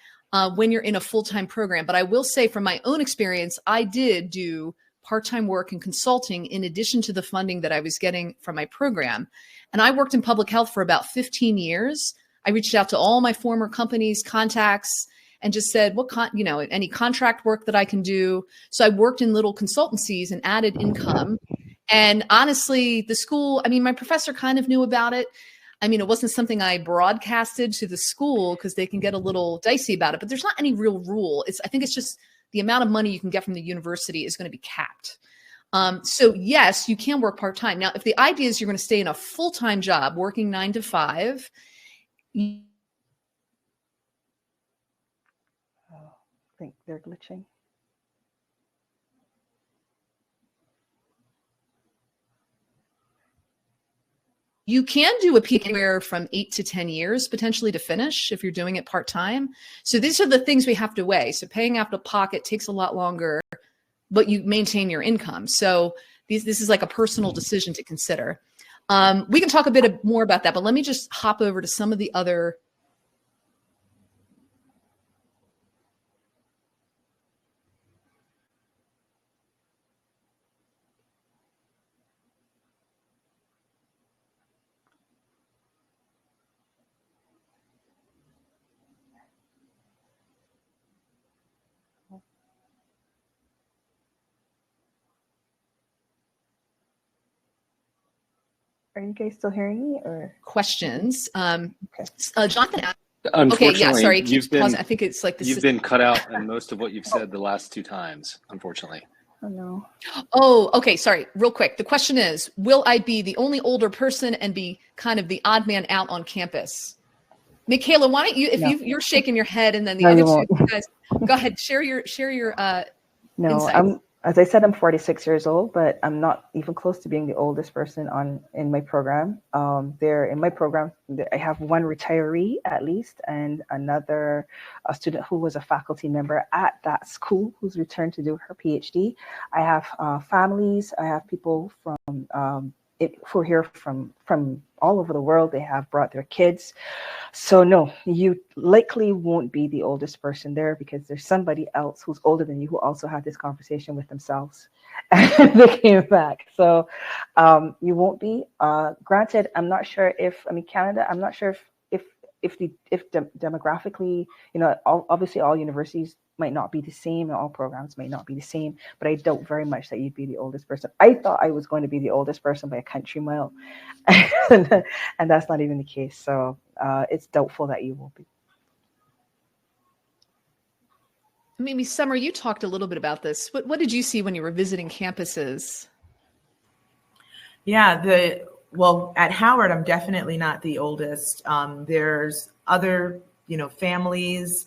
when you're in a full-time program. But I will say from my own experience, I did do part-time work and consulting in addition to the funding that I was getting from my program. And I worked in public health for about 15 years. I reached out to all my former companies, contacts, and just said, any contract work that I can do. So I worked in little consultancies and added income. And honestly, the school, I mean, my professor kind of knew about it. I mean, it wasn't something I broadcasted to the school because they can get a little dicey about it, but there's not any real rule. I think it's just the amount of money you can get from the university is going to be capped. So yes, you can work part-time. Now, if the idea is you're going to stay in a full-time job, working 9 to 5, I think they're glitching. you can do a PhD anywhere from 8 to 10 years potentially to finish if you're doing it part-time. So these are the things we have to weigh. So paying out of pocket takes a lot longer, but you maintain your income. So this is like a personal decision to consider. We can talk a bit more about that, but let me just hop over to some of the other. Are you guys still hearing me or questions? Okay. Jonathan asked, Unfortunately, okay, yeah, sorry, you've been, I think it's like this. You've been cut out in most of what you've said the last 2 times, unfortunately. Oh no. Oh, okay. Sorry. Real quick. The question is, will I be the only older person and be kind of the odd man out on campus? Mikala, why don't you, if you're shaking your head and then the other two guys, go ahead, share your insights. As I said, I'm 46 years old, but I'm not even close to being the oldest person in my program. In my program, I have one retiree at least, and another student who was a faculty member at that school who's returned to do her PhD. I have families. I have people who are here from all over the world. They have brought their kids. So no, you likely won't be the oldest person there because there's somebody else who's older than you who also had this conversation with themselves and they came back. So you won't be. Granted, I'm not sure if, Canada, I'm not sure if demographically, obviously all universities might not be the same, and all programs might not be the same, but I doubt very much that you'd be the oldest person. I thought I was going to be the oldest person by a country mile, and that's not even the case. So it's doubtful that you will be. Maybe Summer, you talked a little bit about this. What did you see when you were visiting campuses? Yeah, well, at Howard, I'm definitely not the oldest. There's other, families,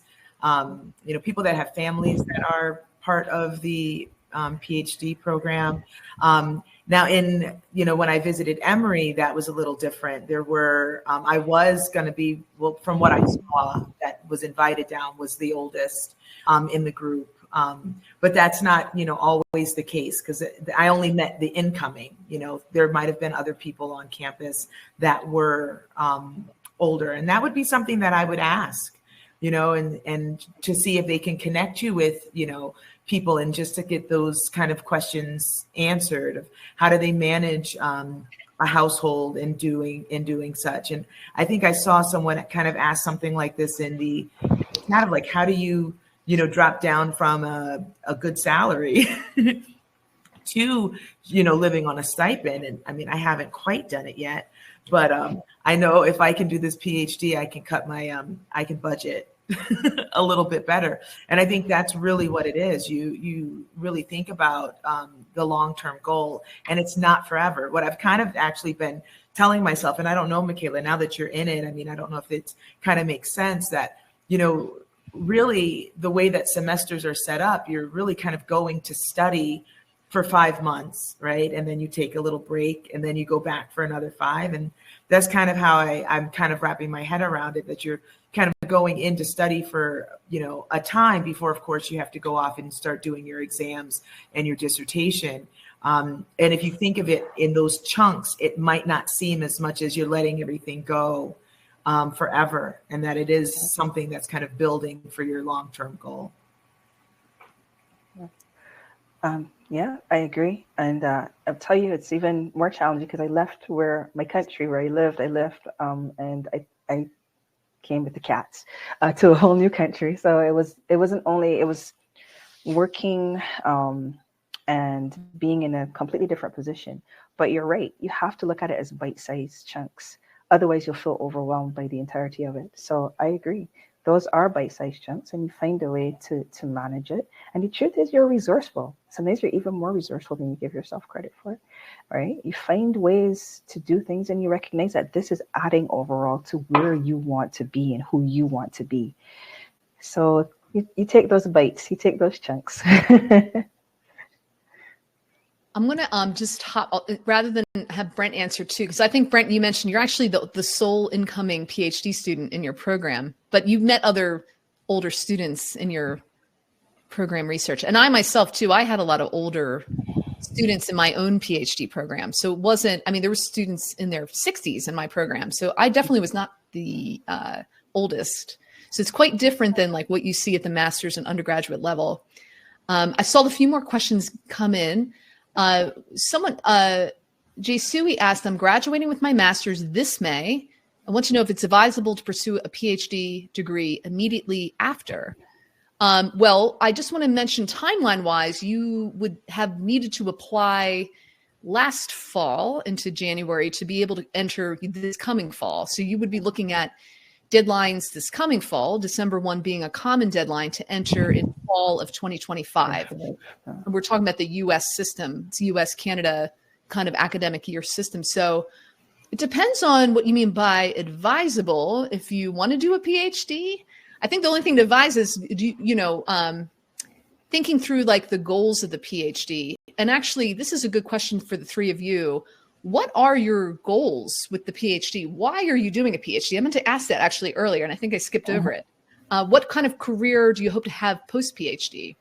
people that have families that are part of the PhD program. Now when I visited Emory, that was a little different. There were, I was going to be, well, from what I saw that was invited down was the oldest in the group. But that's not, always the case, because I only met the incoming. There might have been other people on campus that were older, and that would be something that I would ask, and to see if they can connect you with, people, and just to get those kind of questions answered of how do they manage a household in doing such. And I think I saw someone kind of ask something like this in the kind of like, how do you drop down from a good salary to, living on a stipend. And I mean, I haven't quite done it yet, but I know if I can do this PhD, I can cut my, I can budget a little bit better. And I think that's really what it is. You really think about the long-term goal, and it's not forever. What I've kind of actually been telling myself, and I don't know, Mikala, now that you're in it, I mean, I don't know if it kind of makes sense that, really the way that semesters are set up, you're really kind of going to study for 5 months, right? And then you take a little break, and then you go back for another 5. And that's kind of how I'm kind of wrapping my head around it, that you're kind of going into study for, a time before, of course, you have to go off and start doing your exams and your dissertation. And if you think of it in those chunks, it might not seem as much as you're letting everything go forever, and that it is something that's kind of building for your long-term goal. Yeah, I agree. And I'll tell you, it's even more challenging because I left my country where I lived, and I came with the cats to a whole new country. So it was working and being in a completely different position. But you're right, you have to look at it as bite-sized chunks. Otherwise, you'll feel overwhelmed by the entirety of it. So I agree. Those are bite-sized chunks, and you find a way to manage it. And the truth is, you're resourceful. Sometimes you're even more resourceful than you give yourself credit for, right? You find ways to do things, and you recognize that this is adding overall to where you want to be and who you want to be. So you take those bites, you take those chunks. I'm going to just hop, rather than have Brent answer too, because I think, Brent, you mentioned you're actually the sole incoming PhD student in your program, but you've met other older students in your program research. And I myself too, I had a lot of older students in my own PhD program. So it wasn't, I mean, there were students in their 60s in my program. So I definitely was not the oldest. So it's quite different than like what you see at the master's and undergraduate level. I saw a few more questions come in. Someone, Jay Sui asked, I'm graduating with my master's this May. I want to know if it's advisable to pursue a PhD degree immediately after. Well, I just want to mention timeline-wise, you would have needed to apply last fall into January to be able to enter this coming fall. So you would be looking at deadlines this coming fall, December 1 being a common deadline to enter in fall of 2025. We're talking about the US system. It's US, Canada kind of academic year system. So it depends on what you mean by advisable. If you want to do a PhD, I think the only thing to advise is, thinking through like the goals of the PhD. And actually, this is a good question for the three of you. What are your goals with the PhD? Why are you doing a PhD? I meant to ask that actually earlier, and I think I skipped over it. What kind of career do you hope to have post-PhD?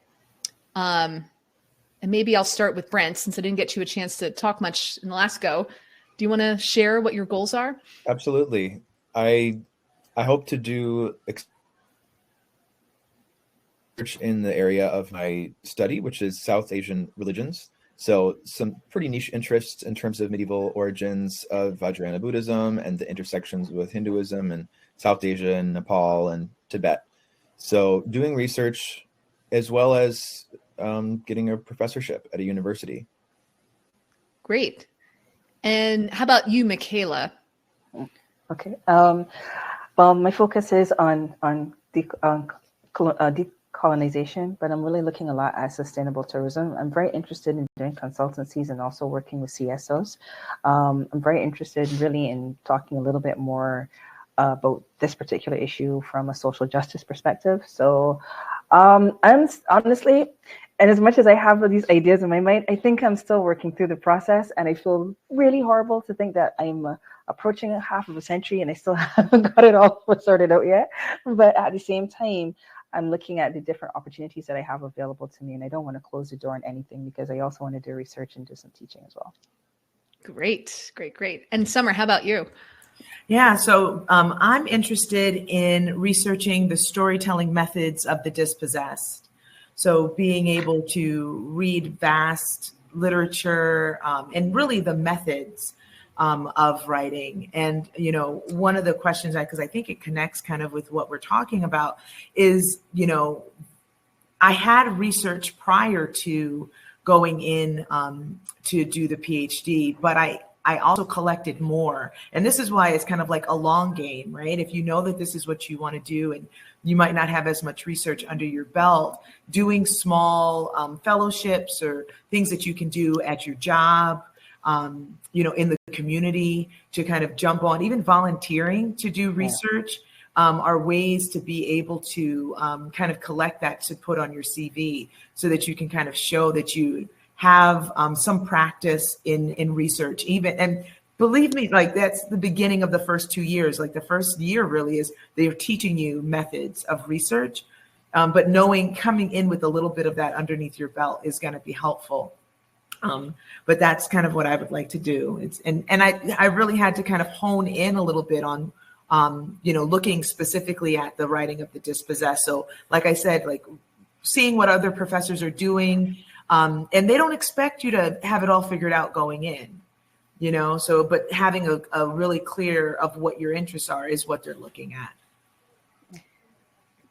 And maybe I'll start with Brent, since I didn't get you a chance to talk much in the last go. Do you want to share what your goals are? Absolutely. I hope to do research in the area of my study, which is South Asian religions. So some pretty niche interests in terms of medieval origins of Vajrayana Buddhism and the intersections with Hinduism and South Asia and Nepal and Tibet. So doing research as well as getting a professorship at a university. Great. And how about you, Mikala? Okay. Well, my focus is on decolonization, but I'm really looking a lot at sustainable tourism. I'm very interested in doing consultancies and also working with CSOs. I'm very interested really in talking a little bit more about this particular issue from a social justice perspective. So I'm honestly, and as much as I have these ideas in my mind, I think I'm still working through the process, and I feel really horrible to think that I'm approaching a half of a century and I still haven't got it all sorted out yet. But at the same time, I'm looking at the different opportunities that I have available to me, and I don't want to close the door on anything because I also want to do research and do some teaching as well. Great, great, great. And Summer, how about you? Yeah, so I'm interested in researching the storytelling methods of the dispossessed. So being able to read vast literature and really the methods of writing. And, you know, one of the questions, because I think it connects kind of with what we're talking about is, you know, I had research prior to going in to do the PhD, but I also collected more. And this is why it's kind of like a long game, right? If you know that this is what you want to do and you might not have as much research under your belt, doing small fellowships or things that you can do at your job, you know, in the community to kind of jump on, even volunteering to do research are ways to be able to kind of collect that to put on your CV so that you can kind of show that you have some practice in research even. And believe me, like that's the beginning of the first 2 years. Like the first year really is they're teaching you methods of research, but coming in with a little bit of that underneath your belt is going to be helpful. But that's kind of what I would like to do. And I really had to kind of hone in a little bit on, you know, looking specifically at the writing of the dispossessed. So like I said, like seeing what other professors are doing, and they don't expect you to have it all figured out going in, you know, so, but having a really clear of what your interests are is what they're looking at.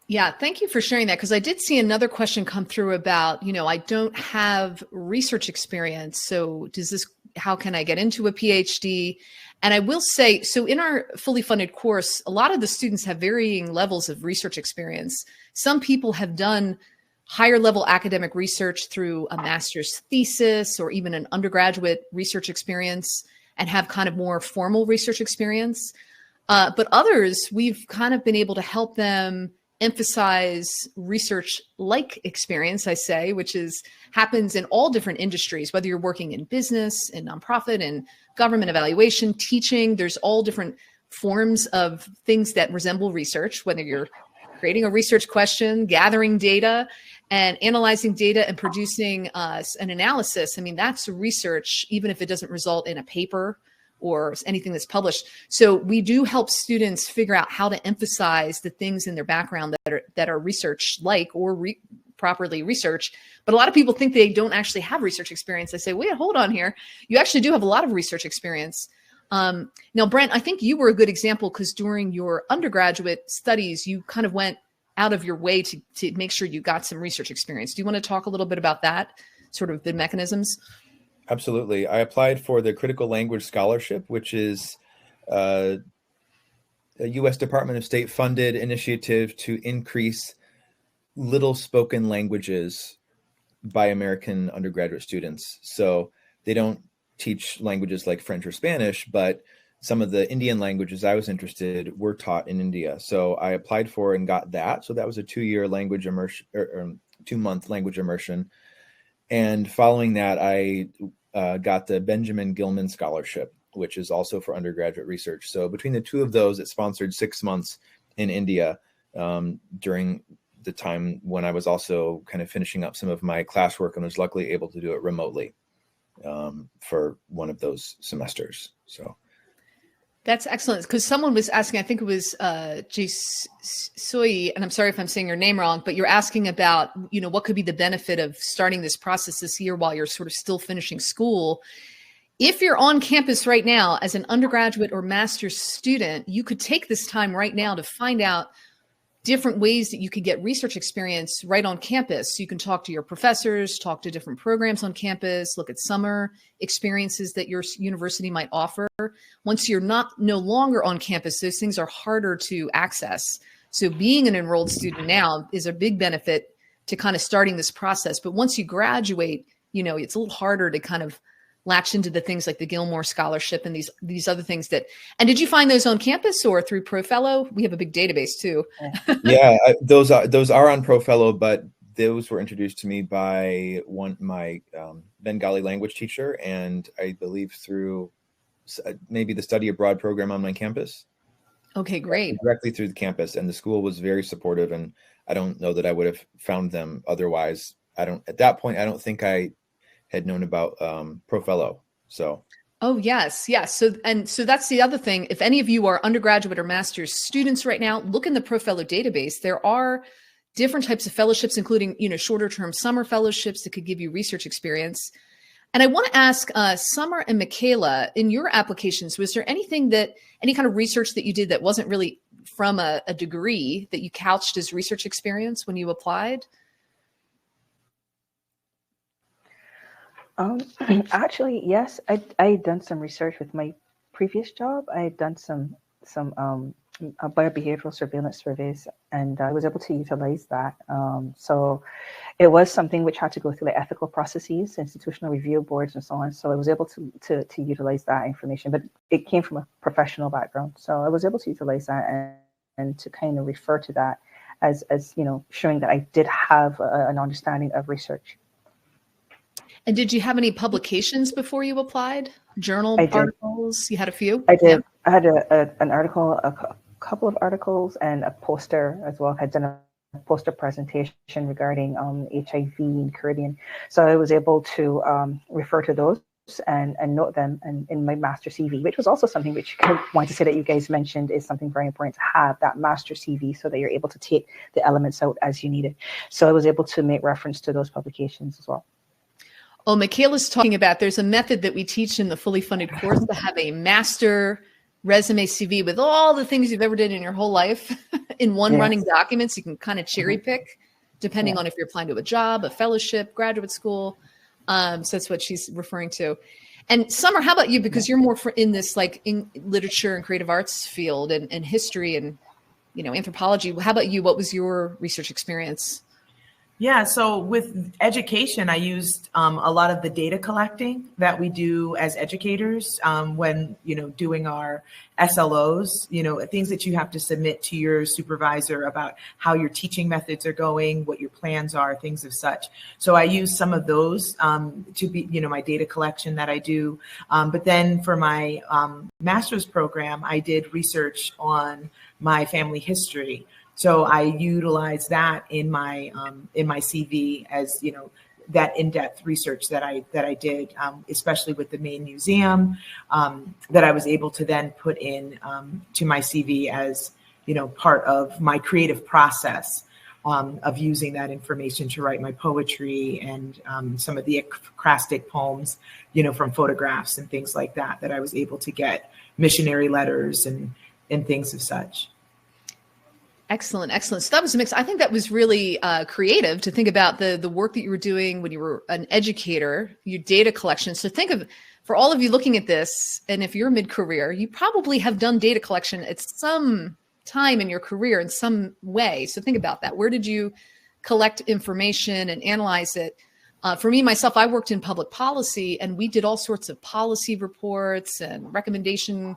Yeah, thank you for sharing that, because I did see another question come through about, you know, I don't have research experience. So how can I get into a PhD? And I will say, so in our fully funded course, a lot of the students have varying levels of research experience. Some people have done higher level academic research through a master's thesis or even an undergraduate research experience and have kind of more formal research experience. But others, we've kind of been able to help them emphasize research-like experience, I say, which happens in all different industries, whether you're working in business, in nonprofit, in government evaluation, teaching. There's all different forms of things that resemble research, whether you're creating a research question, gathering data, and analyzing data and producing an analysis. I mean, that's research, even if it doesn't result in a paper or anything that's published. So we do help students figure out how to emphasize the things in their background that are research-like or properly researched. But a lot of people think they don't actually have research experience. I say, wait, hold on here. You actually do have a lot of research experience. Now, Brent, I think you were a good example because during your undergraduate studies, you kind of went out of your way to make sure you got some research experience. Do you want to talk a little bit about that, sort of the mechanisms? Absolutely. I applied for the Critical Language Scholarship, which is a U.S. Department of State funded initiative to increase little spoken languages by American undergraduate students. So they don't teach languages like French or Spanish, but some of the Indian languages I was interested were taught in India. So I applied for and got that. So that was a 2-year language immersion, or 2-month language immersion. And following that, I got the Benjamin Gilman Scholarship, which is also for undergraduate research. So between the two of those, it sponsored 6 months in India during the time when I was also kind of finishing up some of my classwork and was luckily able to do it remotely for one of those semesters. So that's excellent, because someone was asking, I think it was Soy, and I'm sorry if I'm saying your name wrong, but you're asking about, you know, what could be the benefit of starting this process this year while you're sort of still finishing school. If you're on campus right now as an undergraduate or master's student, you could take this time right now to find out different ways that you could get research experience right on campus. So you can talk to your professors, talk to different programs on campus, look at summer experiences that your university might offer. Once you're no longer on campus, those things are harder to access. So being an enrolled student now is a big benefit to kind of starting this process. But once you graduate, it's a little harder to kind of latch into the things like the Gilmore Scholarship and these other things and did you find those on campus or through ProFellow? We have a big database too. Yeah, those are on ProFellow, but those were introduced to me by my Bengali language teacher, and I believe through maybe the study abroad program on my campus. Okay, great. Directly through the campus, and the school was very supportive, and I don't know that I would have found them otherwise. At that point, I don't think I had known about ProFellow. So. Oh, yes. So that's the other thing. If any of you are undergraduate or master's students right now, look in the ProFellow database. There are different types of fellowships, including, shorter term summer fellowships that could give you research experience. And I want to ask Summer and Mikala, in your applications, was there any kind of research that you did that wasn't really from a degree that you couched as research experience when you applied? Actually, yes, I done some research with my previous job. I had done some biobehavioral surveillance surveys, and I was able to utilize that. So it was something which had to go through like ethical processes, institutional review boards, and so on. So I was able to utilize that information, but it came from a professional background. So I was able to utilize that and to kind of refer to that as showing that I did have an understanding of research. And did you have any publications before you applied? Journal articles? You had a few? I did. Yeah. I had an article, a couple of articles, and a poster as well. I had done a poster presentation regarding HIV in Caribbean. So I was able to refer to those and note them in my master CV, which was also something which I want to say that you guys mentioned is something very important to have, that master CV, so that you're able to take the elements out as you need it. So I was able to make reference to those publications as well. Oh, Mikala's talking about there's a method that we teach in the fully funded course to have a master resume CV with all the things you've ever did in your whole life in one running document. So you can kind of cherry pick depending on if you're applying to a job, a fellowship, graduate school. So that's what she's referring to. And Summer, how about you? Because you're more in this like in literature and creative arts field and history and, anthropology. How about you? What was your research experience? Yeah, so with education, I used a lot of the data collecting that we do as educators when, doing our SLOs, things that you have to submit to your supervisor about how your teaching methods are going, what your plans are, things of such. So I use some of those to be, my data collection that I do. But then for my master's program, I did research on my family history. So I utilize that in my CV as that in-depth research that I did, especially with the main museum, that I was able to then put in to my CV as part of my creative process of using that information to write my poetry and some of the acrostic poems, from photographs and things like that I was able to get missionary letters and things of such. Excellent. So that was a mix. I think that was really creative to think about the work that you were doing when you were an educator, your data collection. So think of, for all of you looking at this, and if you're mid-career, you probably have done data collection at some time in your career in some way. So think about that. Where did you collect information and analyze it? For me, myself, I worked in public policy, and we did all sorts of policy reports and recommendation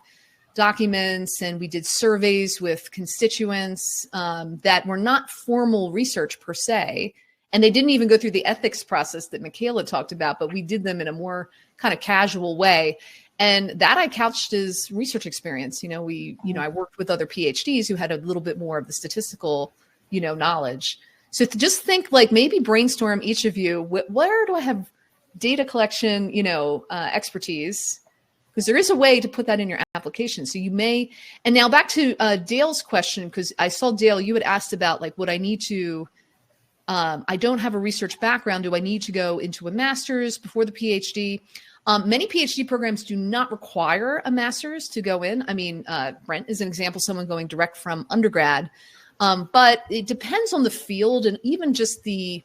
documents, and we did surveys with constituents that were not formal research per se, and they didn't even go through the ethics process that Mikala talked about, but we did them in a more kind of casual way, and that I couched as research experience. I worked with other PhDs who had a little bit more of the statistical, knowledge. So to just think, like, maybe brainstorm, each of you, where do I have data collection, expertise? Because there is a way to put that in your application. So you may, and now back to Dale's question, because I saw, Dale, you had asked about like, would I need to, I don't have a research background. Do I need to go into a master's before the PhD? Many PhD programs do not require a master's to go in. I mean, Brent is an example, someone going direct from undergrad. But it depends on the field and even just the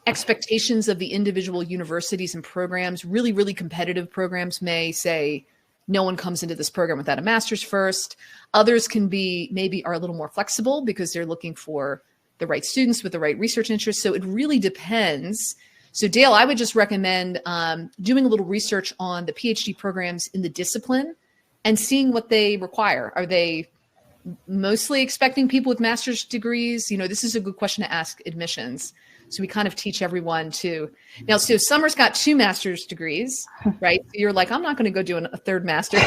expectations of the individual universities and programs. Really, really competitive programs may say, no one comes into this program without a master's first. Others can be, maybe are a little more flexible because they're looking for the right students with the right research interests. So it really depends. So Dale, I would just recommend doing a little research on the PhD programs in the discipline and seeing what they require. Are they mostly expecting people with master's degrees? You know, this is a good question to ask admissions. So we kind of teach everyone to. Now, so Summer's got 2 master's degrees, right? So you're like, I'm not going to go do a third master.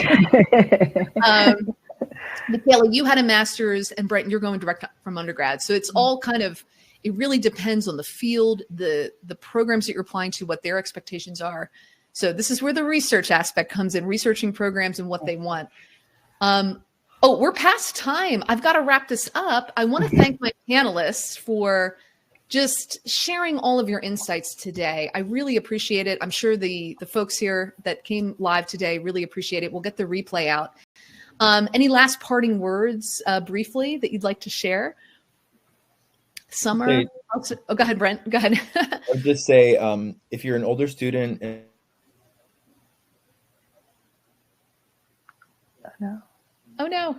Mikala, you had a master's, and Brent, you're going direct from undergrad. So it's all kind of, it really depends on the field, the programs that you're applying to, what their expectations are. So this is where the research aspect comes in, researching programs and what they want. Oh, we're past time. I've got to wrap this up. I want to thank my panelists for just sharing all of your insights today. I really appreciate it. I'm sure the folks here that came live today really appreciate it. We'll get the replay out. Any last parting words briefly that you'd like to share? Summer? Hey. Oh, go ahead, Brent. Go ahead. I'll just say, if you're an older student. No. Oh, no.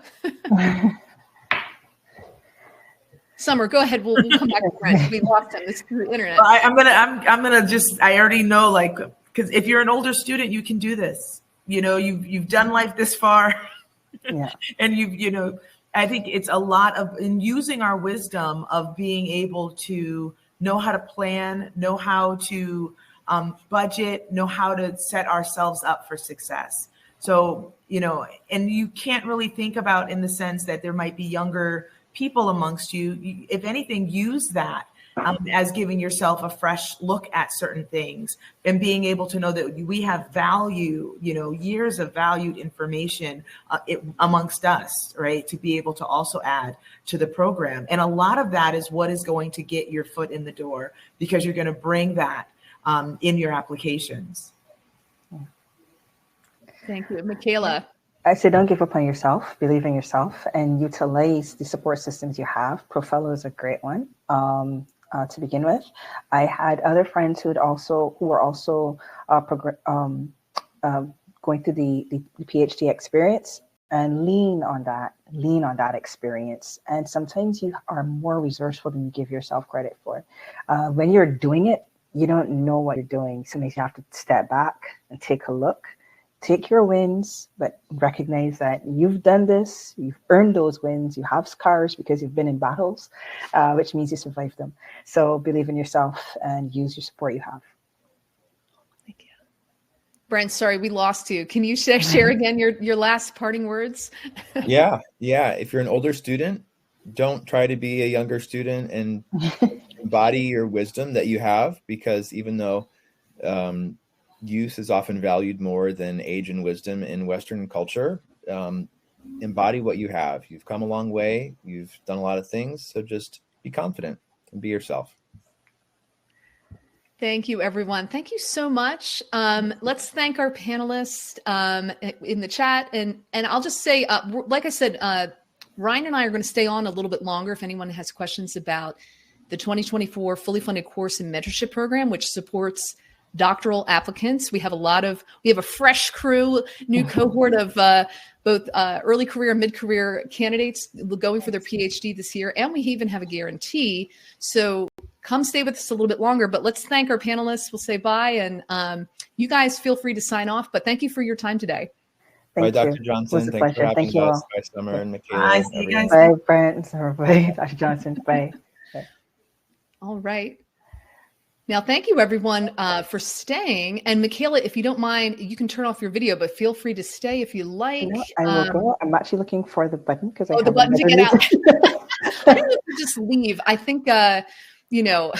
Summer, go ahead. We'll come back to Brent. We lost him. This is the internet. Well, I'm gonna just, I already know, like, because if you're an older student, you can do this. You know, you've done life this far, Yeah. and I think it's a lot of in using our wisdom of being able to know how to plan, know how to budget, know how to set ourselves up for success. So, and you can't really think about in the sense that there might be younger people amongst you. If anything, use that as giving yourself a fresh look at certain things and being able to know that we have value, years of valued information amongst us, right? To be able to also add to the program. And a lot of that is what is going to get your foot in the door, because you're going to bring that in your applications. Thank you. Mikala. I say don't give up on yourself, believe in yourself, and utilize the support systems you have. ProFellow is a great one to begin with. I had other friends who were also going through the PhD experience, and lean on that experience. And sometimes you are more resourceful than you give yourself credit for. When you're doing it, you don't know what you're doing. Sometimes you have to step back and take a look. Take your wins, but recognize that you've done this, you've earned those wins, you have scars because you've been in battles, which means you survived them. So believe in yourself and use your support you have. Thank you. Brent, sorry, we lost you. Can you share again your last parting words? Yeah. If you're an older student, don't try to be a younger student and embody your wisdom that you have, because even though youth is often valued more than age and wisdom in Western culture, embody what you have. You've come a long way. You've done a lot of things. So just be confident and be yourself. Thank you, everyone. Thank you so much. Let's thank our panelists in the chat. And I'll just say, like I said, Ryan and I are going to stay on a little bit longer if anyone has questions about the 2024 fully funded course and mentorship program, which supports doctoral applicants. We have a fresh crew, new cohort of both early career and mid-career candidates going for their PhD this year. And we even have a guarantee. So come stay with us a little bit longer, but let's thank our panelists. We'll say bye. And you guys feel free to sign off, but thank you for your time today. Bye, Dr. Johnson. Thanks for having us. Bye, Summer and Mikala. Bye, see you guys. Bye, Brent. Bye, Dr. Johnson. Bye. All right. Now, thank you, everyone, for staying. And Mikala, if you don't mind, you can turn off your video, but feel free to stay if you like. I will go. I'm actually looking for the button because the button to get out. I don't know if you just leave. I think, I don't know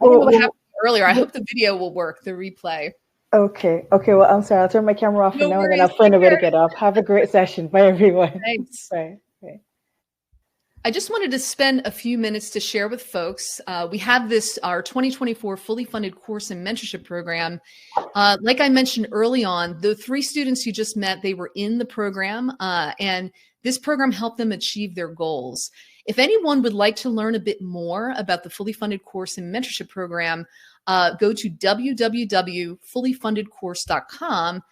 what happened earlier. I hope the video will work, the replay. Okay. Well, I'm sorry. I'll turn my camera off for now, and then I'll find a way to get off. Have a great session. Bye, everyone. Thanks. Bye. I just wanted to spend a few minutes to share with folks. We have our 2024 fully funded course and mentorship program. Like I mentioned early on, the 3 students you just met, they were in the program, and this program helped them achieve their goals. If anyone would like to learn a bit more about the fully funded course and mentorship program, go to www.fullyfundedcourse.com.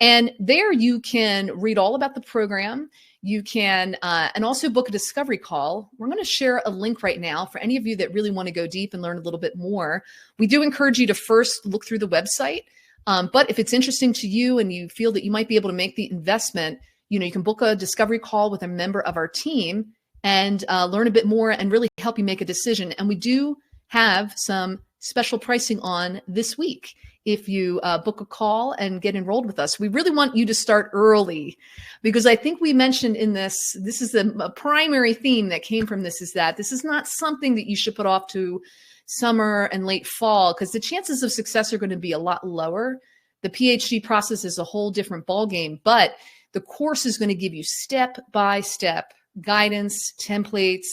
And there you can read all about the program. You can, and also book a discovery call. We're going to share a link right now for any of you that really want to go deep and learn a little bit more. We do encourage you to first look through the website. But if it's interesting to you and you feel that you might be able to make the investment, you can book a discovery call with a member of our team and learn a bit more and really help you make a decision. And we do have some special pricing on this week. If you book a call and get enrolled with us, we really want you to start early, because I think we mentioned in this is a primary theme that came from this, is that this is not something that you should put off to summer and late fall, because the chances of success are going to be a lot lower. The PhD process is a whole different ballgame, but the course is going to give you step-by-step guidance, templates.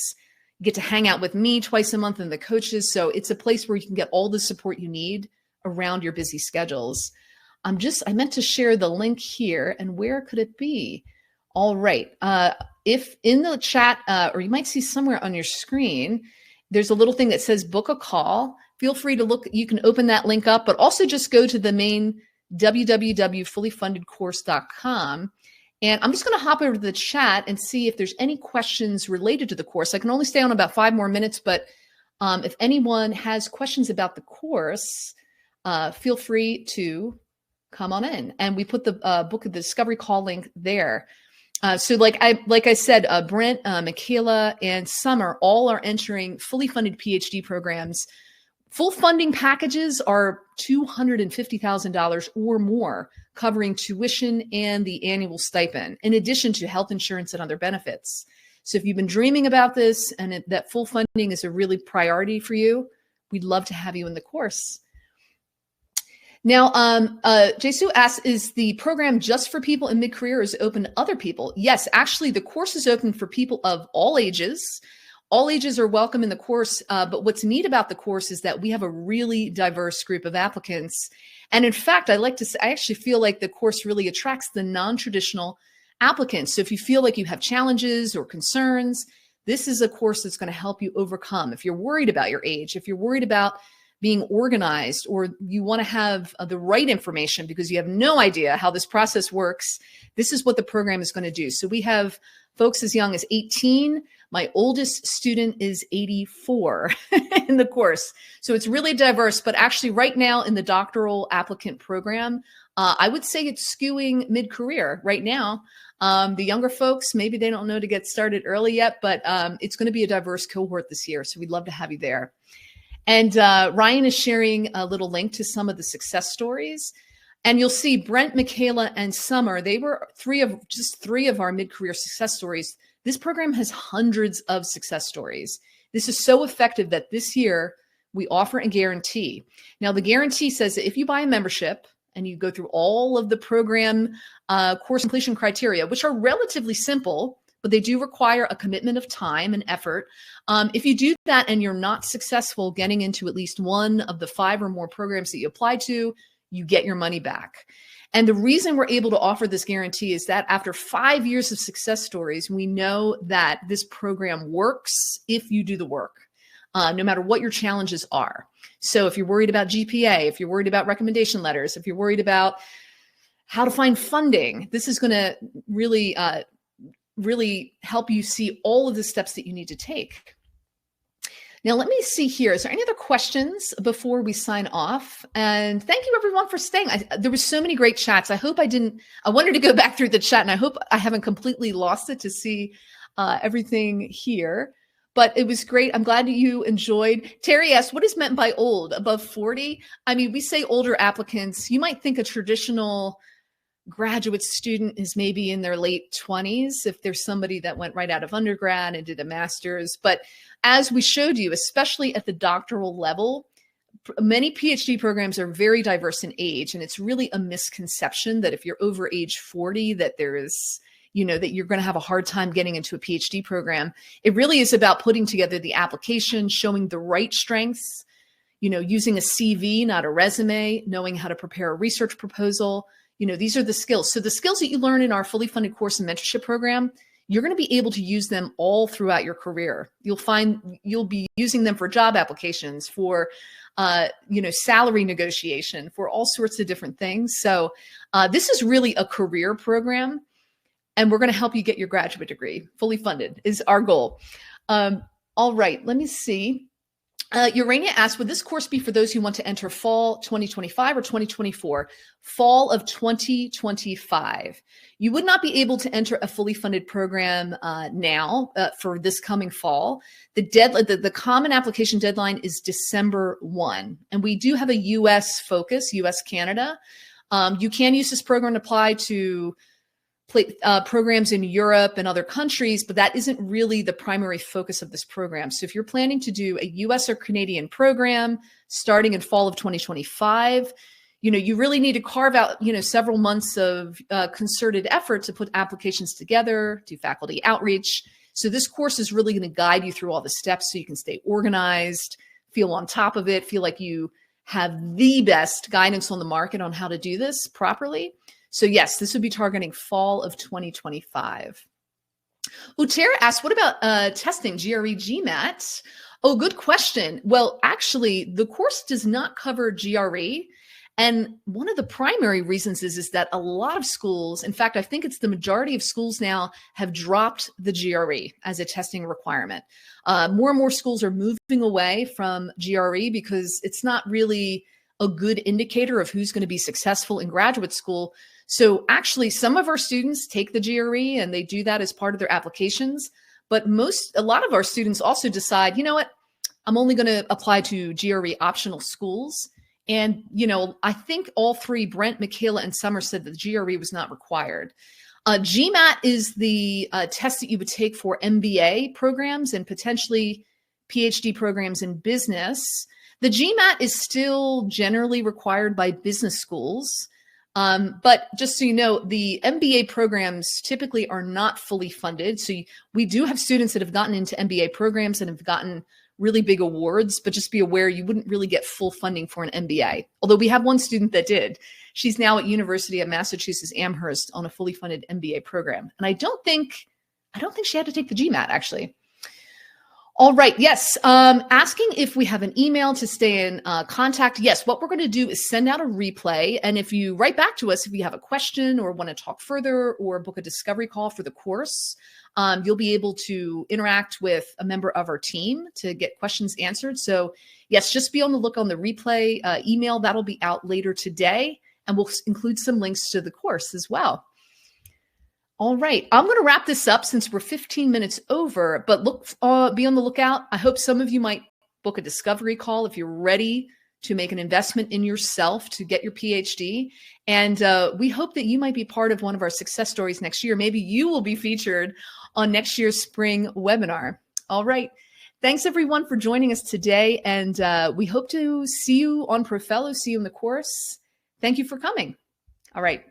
You get to hang out with me twice a month and the coaches. So it's a place where you can get all the support you need around your busy schedules. I meant to share the link here, and where could it be? All right. If in the chat, or you might see somewhere on your screen, there's a little thing that says book a call. Feel free to look, you can open that link up, but also just go to the main www.fullyfundedcourse.com. And I'm just going to hop over to the chat and see if there's any questions related to the course. I can only stay on about 5 more minutes, but if anyone has questions about the course, feel free to come on in. And we put the book of the discovery call link there. So like I said, Brent, Mikala, and Summer all are entering fully funded PhD programs. Full funding packages are $250,000 or more, covering tuition and the annual stipend, in addition to health insurance and other benefits. So if you've been dreaming about this and that full funding is a really priority for you, we'd love to have you in the course. Now, Jesu asks, is the program just for people in mid-career or is it open to other people? Yes, actually, the course is open for people of all ages. All ages are welcome in the course, but what's neat about the course is that we have a really diverse group of applicants. And in fact, I actually feel like the course really attracts the non-traditional applicants. So if you feel like you have challenges or concerns, this is a course that's going to help you overcome. If you're worried about your age, if you're worried about being organized, or you want to have the right information because you have no idea how this process works, this is what the program is going to do. So we have folks as young as 18. My oldest student is 84 in the course. So it's really diverse, but actually right now in the doctoral applicant program, I would say it's skewing mid-career right now. The younger folks, maybe they don't know to get started early yet, but it's going to be a diverse cohort this year. So we'd love to have you there. And Ryan is sharing a little link to some of the success stories. And you'll see Brent, Mikala, and Summer, they were three of our mid-career success stories. This program has hundreds of success stories. This is so effective that this year we offer a guarantee. Now, the guarantee says that if you buy a membership and you go through all of the program course completion criteria, which are relatively simple, but they do require a commitment of time and effort. If you do that and you're not successful getting into at least one of the 5 or more programs that you apply to, you get your money back. And the reason we're able to offer this guarantee is that after 5 years of success stories, we know that this program works if you do the work, no matter what your challenges are. So if you're worried about GPA, if you're worried about recommendation letters, if you're worried about how to find funding, this is going to really help you see all of the steps that you need to take. Now, let me see here. Is there any other questions before we sign off? And thank you everyone for staying. There were so many great chats. I wanted to go back through the chat and I hope I haven't completely lost it to see everything here, but it was great. I'm glad that you enjoyed. Terry asked, what is meant by old, above 40? I mean, we say older applicants. You might think a traditional graduate student is maybe in their late 20s if there's somebody that went right out of undergrad and did a master's. But as we showed you, especially at the doctoral level, many PhD programs are very diverse in age. And it's really a misconception that if you're over age 40, that there is, that you're going to have a hard time getting into a PhD program. It really is about putting together the application, showing the right strengths, using a CV, not a resume, knowing how to prepare a research proposal. These are the skills. So the skills that you learn in our fully funded course and mentorship program, you're going to be able to use them all throughout your career. You'll find you'll be using them for job applications, for salary negotiation, for all sorts of different things. So this is really a career program, and we're going to help you get your graduate degree. Fully funded is our goal. All right, let me see. Urania asked, would this course be for those who want to enter fall 2025 or 2024? Fall of 2025. You would not be able to enter a fully funded program now for this coming fall. The common application deadline is December 1. And we do have a US focus, US Canada. You can use this program to apply to programs in Europe and other countries, but that isn't really the primary focus of this program. So if you're planning to do a US or Canadian program starting in fall of 2025, you really need to carve out, several months of concerted effort to put applications together, do faculty outreach. So this course is really going to guide you through all the steps so you can stay organized, feel on top of it, feel like you have the best guidance on the market on how to do this properly. So yes, this would be targeting fall of 2025. Utera asked, what about testing GRE GMAT? Oh, good question. Well, actually, the course does not cover GRE. And one of the primary reasons is that a lot of schools, in fact, I think it's the majority of schools now, have dropped the GRE as a testing requirement. More and more schools are moving away from GRE because it's not really a good indicator of who's going to be successful in graduate school. So actually, some of our students take the GRE and they do that as part of their applications. But a lot of our students also decide, I'm only going to apply to GRE optional schools. And, I think all three, Brent, Mikala, and Summer, said that the GRE was not required. GMAT is the test that you would take for MBA programs and potentially PhD programs in business. The GMAT is still generally required by business schools. But just so you know, the MBA programs typically are not fully funded. So we do have students that have gotten into MBA programs and have gotten really big awards, but just be aware you wouldn't really get full funding for an MBA. Although we have one student that did. She's now at University of Massachusetts Amherst on a fully funded MBA program. And I don't think she had to take the GMAT, actually. All right. Yes. Asking if we have an email to stay in contact. Yes. What we're going to do is send out a replay. And if you write back to us, if you have a question or want to talk further or book a discovery call for the course, you'll be able to interact with a member of our team to get questions answered. So yes, just be on the look on the replay email. That'll be out later today. And we'll include some links to the course as well. All right, I'm going to wrap this up since we're 15 minutes over, but be on the lookout. I hope some of you might book a discovery call if you're ready to make an investment in yourself to get your PhD. And we hope that you might be part of one of our success stories next year. Maybe you will be featured on next year's spring webinar. All right, thanks everyone for joining us today. And we hope to see you on ProFellow, see you in the course. Thank you for coming. All right.